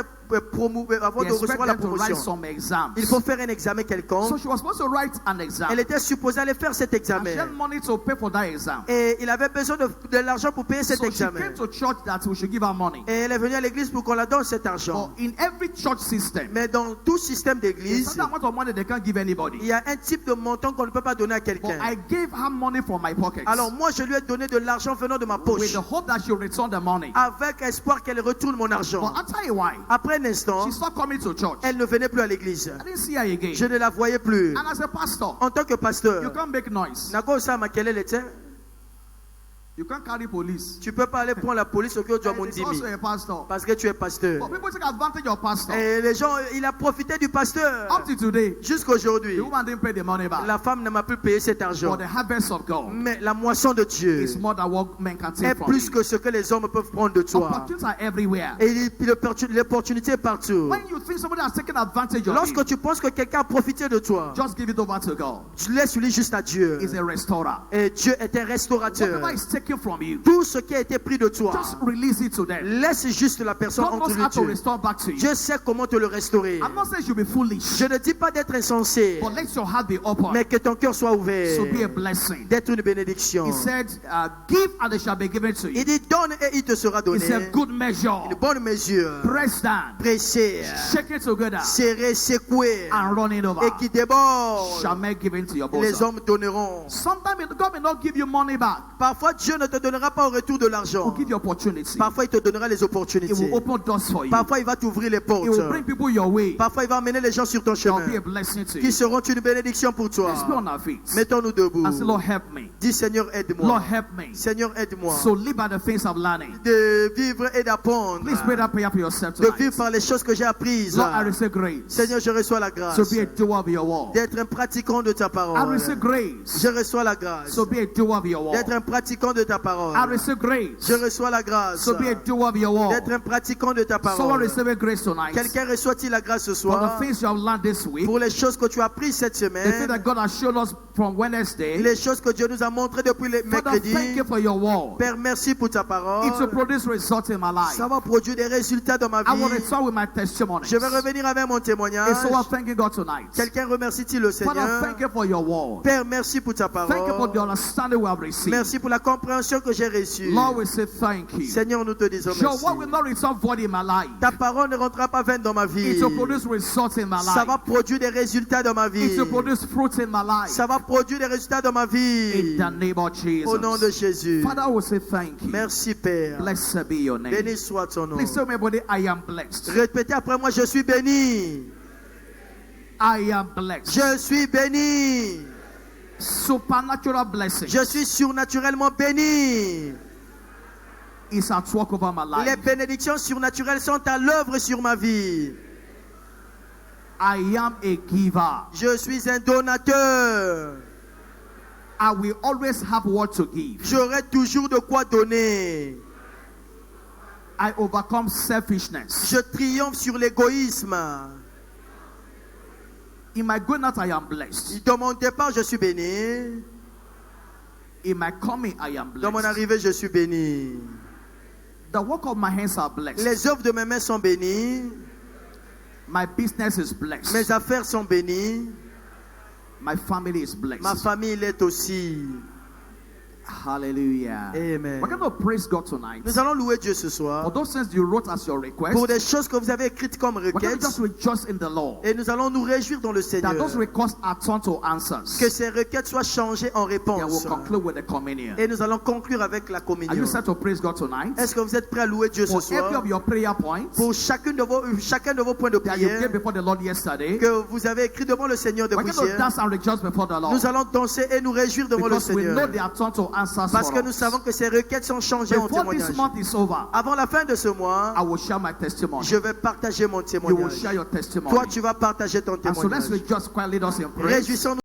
A: avant
B: they
A: de
B: expect
A: recevoir la
B: them to write
A: promotion,
B: some exams.
A: il faut faire un examen
B: So
A: quelconque.
B: she was supposed to write an exam.
A: Elle était supposée aller faire cet
B: And she had
A: examen.
B: money to pay for that exam.
A: Et il avait besoin de l'argent pour payer cet
B: So she
A: examen.
B: came to church that we should give her money.
A: Et elle est venue à l'église pour qu'on la donne cet argent.
B: But in every church system,
A: Mais dans tout système
B: there's
A: d'église,
B: certain amount of money they can't give
A: il
B: anybody.
A: y a un type de montant qu'on ne peut pas donner à
B: But
A: quelqu'un.
B: I gave her money from my pocket
A: Alors moi, je lui ai donné de l'argent venant de ma
B: with
A: poche,
B: the hope that she'll return the money.
A: avec espoir qu'elle retourne mon
B: But
A: argent.
B: I'll tell you why.
A: Après un instant,
B: She stopped coming to church.
A: elle ne venait plus à l'église.
B: I didn't see her again.
A: Je ne la voyais plus.
B: And as a pastor,
A: En tant que
B: you
A: pasteur,
B: can't make noise.
A: Nako Sama, quelle elle était?
B: You can't carry police.
A: Tu peux pas aller prendre la police au cœur de
B: And it's
A: Mondimi
B: also a pastor.
A: parce que tu es pasteur.
B: But people take advantage of pastor.
A: Et les gens, il a profité du pasteur.
B: Up to today,
A: Jusqu'aujourd'hui,
B: the woman didn't pay the money back.
A: la femme ne m'a plus payé cet argent.
B: But the harvest of God
A: Mais la moisson de Dieu
B: is more than what men can
A: est
B: take from
A: plus
B: you.
A: que ce que les hommes peuvent prendre de toi.
B: Opportunities are everywhere.
A: Et l'opportunité est partout.
B: When you think somebody has taken advantage of
A: Lorsque
B: you,
A: tu penses que quelqu'un a profité de toi,
B: just give it over to God.
A: tu laisses-lui juste à Dieu.
B: He's a restorer.
A: Et Dieu est un restaurateur.
B: Whatever is taken from you,
A: Tout ce qui a été pris de toi,
B: just release it to them.
A: laisse juste la personne
B: God knows
A: entre
B: how to
A: Dieu.
B: restore back to you.
A: Dieu sait comment te le restaurer.
B: I'm not saying you be foolish,
A: Je ne dis pas d'être insensé,
B: but let your heart be open.
A: mais que ton cœur soit ouvert,
B: So be a blessing.
A: d'être une bénédiction.
B: He said, give and it shall be given to you.
A: Il dit donne et il te sera
B: He
A: donné.
B: said, good measure,
A: Une bonne mesure,
B: press down,
A: pressée,
B: shake it together,
A: serrée, secouée,
B: and run it over.
A: et qui déborde.
B: Shall make given to your
A: Les
B: bosom.
A: hommes donneront.
B: Sometimes God may not give you money back.
A: Parfois, Dieu ne te donnera pas au retour de
B: He'll
A: l'argent.
B: give you opportunity.
A: Parfois, il te donnera les
B: It
A: opportunités.
B: will open doors for you.
A: Parfois, il va t'ouvrir les
B: It will bring
A: portes.
B: people your way.
A: Parfois, il va amener les gens sur ton
B: It will be a
A: chemin
B: blessing to
A: qui
B: you.
A: seront une bénédiction pour toi.
B: Let's be on our feet.
A: Mettons-nous debout.
B: And say, Lord, help me.
A: Dis Seigneur,
B: Lord,
A: aide-moi.
B: help me.
A: Seigneur, aide-moi.
B: So live by the things of learning.
A: De vivre et d'apprendre.
B: Please pray that prayer for yourself
A: De vivre
B: tonight.
A: par les choses que j'ai apprises.
B: Lord, I receive grace
A: Seigneur, je reçois la grâce
B: to be a doer of your word.
A: d'être un pratiquant de ta
B: I
A: parole.
B: receive grace
A: Je reçois la grâce
B: to be a doer of your
A: d'être
B: word.
A: un pratiquant de ta parole.
B: I receive grace
A: Je reçois la grâce
B: to be a doer of your
A: d'être
B: word.
A: un pratiquant de ta
B: Someone
A: parole.
B: receive grace tonight
A: Quelqu'un reçoit-il la grâce ce
B: for the
A: soir
B: things you have learned this week.
A: pour les choses que tu as apprises cette
B: The things
A: semaine,
B: that God has shown us from Wednesday.
A: les choses que Dieu nous a montrées depuis le
B: Father, thank
A: mercredi.
B: you for your word.
A: Père, merci pour ta
B: It will
A: parole.
B: produce results in my life.
A: Ça va produire des résultats dans ma
B: I want to
A: vie.
B: start with my testimony.
A: Je vais revenir avec mon témoignage.
B: And so I'm thanking God tonight.
A: Quelqu'un remercie-t-il le
B: Father,
A: Seigneur?
B: thank you for your word.
A: Père, merci pour ta
B: Thank you for the
A: parole.
B: understanding we have received.
A: Merci pour la compréhension que j'ai reçue.
B: Lord, we say thank you.
A: Seigneur, nous te disons
B: Your
A: merci.
B: word will not return void in my life.
A: Ta parole ne rentrera pas vaine dans ma vie.
B: It will produce results in my
A: Ça va
B: life.
A: produire des résultats dans ma vie.
B: It will produce fruits in my life.
A: Ça va produire des résultats dans ma
B: In
A: vie.
B: the name of
A: Au nom de
B: Jesus.
A: Jésus.
B: Father, we say thank you.
A: Merci Père.
B: Blessed be your name.
A: Béni soit ton nom.
B: Please tell me, everybody, I am blessed.
A: Répétez après moi, je suis béni.
B: I am blessed.
A: Je suis béni.
B: Supernatural blessing
A: Je suis surnaturellement béni.
B: is at work over my
A: Les
B: life.
A: bénédictions surnaturelles sont à l'œuvre sur ma vie.
B: I am a giver.
A: Je suis un donateur.
B: I will always have what to give.
A: J'aurai toujours de quoi donner.
B: I overcome selfishness.
A: Je triomphe sur l'égoïsme.
B: In my going out, I am blessed.
A: Dans mon départ, je suis béni.
B: In my coming, I am
A: Dans mon
B: blessed.
A: arrivée, je suis béni.
B: The work of my hands are blessed.
A: Les œuvres de mes mains sont bénies.
B: My business is blessed.
A: Mes affaires sont bénies.
B: My family is blessed.
A: Ma famille l'est aussi.
B: Hallelujah.
A: Amen.
B: We're going to praise God tonight.
A: Nous allons louer Dieu ce
B: For
A: soir
B: those things you wrote as your request,
A: pour des choses que vous avez écrites comme
B: we're going to
A: requêtes.
B: just rejoice in the Lord.
A: Et nous allons nous réjouir dans le
B: That
A: Seigneur.
B: those requests are turned to answers.
A: Que ces requêtes soient changées en
B: And we'll
A: réponse.
B: conclude with the communion.
A: Et nous allons conclure avec la
B: Are
A: communion.
B: you set to praise God tonight?
A: Est-ce que vous êtes prêts à louer Dieu ce
B: For
A: soir?
B: every of your prayer points
A: Pour chacun de vos points de
B: that you
A: prière
B: gave before the Lord yesterday,
A: que vous avez écrit devant le Seigneur de
B: we're going to
A: prière,
B: dance and rejoice before the Lord.
A: nous allons danser et nous réjouir devant le
B: Because we know
A: Seigneur.
B: they are turned to answers
A: Parce
B: for
A: que nous
B: us.
A: savons que ces requêtes sont changées en
B: Before this
A: témoignage.
B: month is over,
A: Avant la fin de ce mois,
B: I will share my testimony.
A: je vais partager mon
B: You will
A: témoignage.
B: share your testimony.
A: Toi, tu vas partager ton
B: And so let's
A: témoignage.
B: rejoice quietly, us in praise.
A: Réjouissons-nous.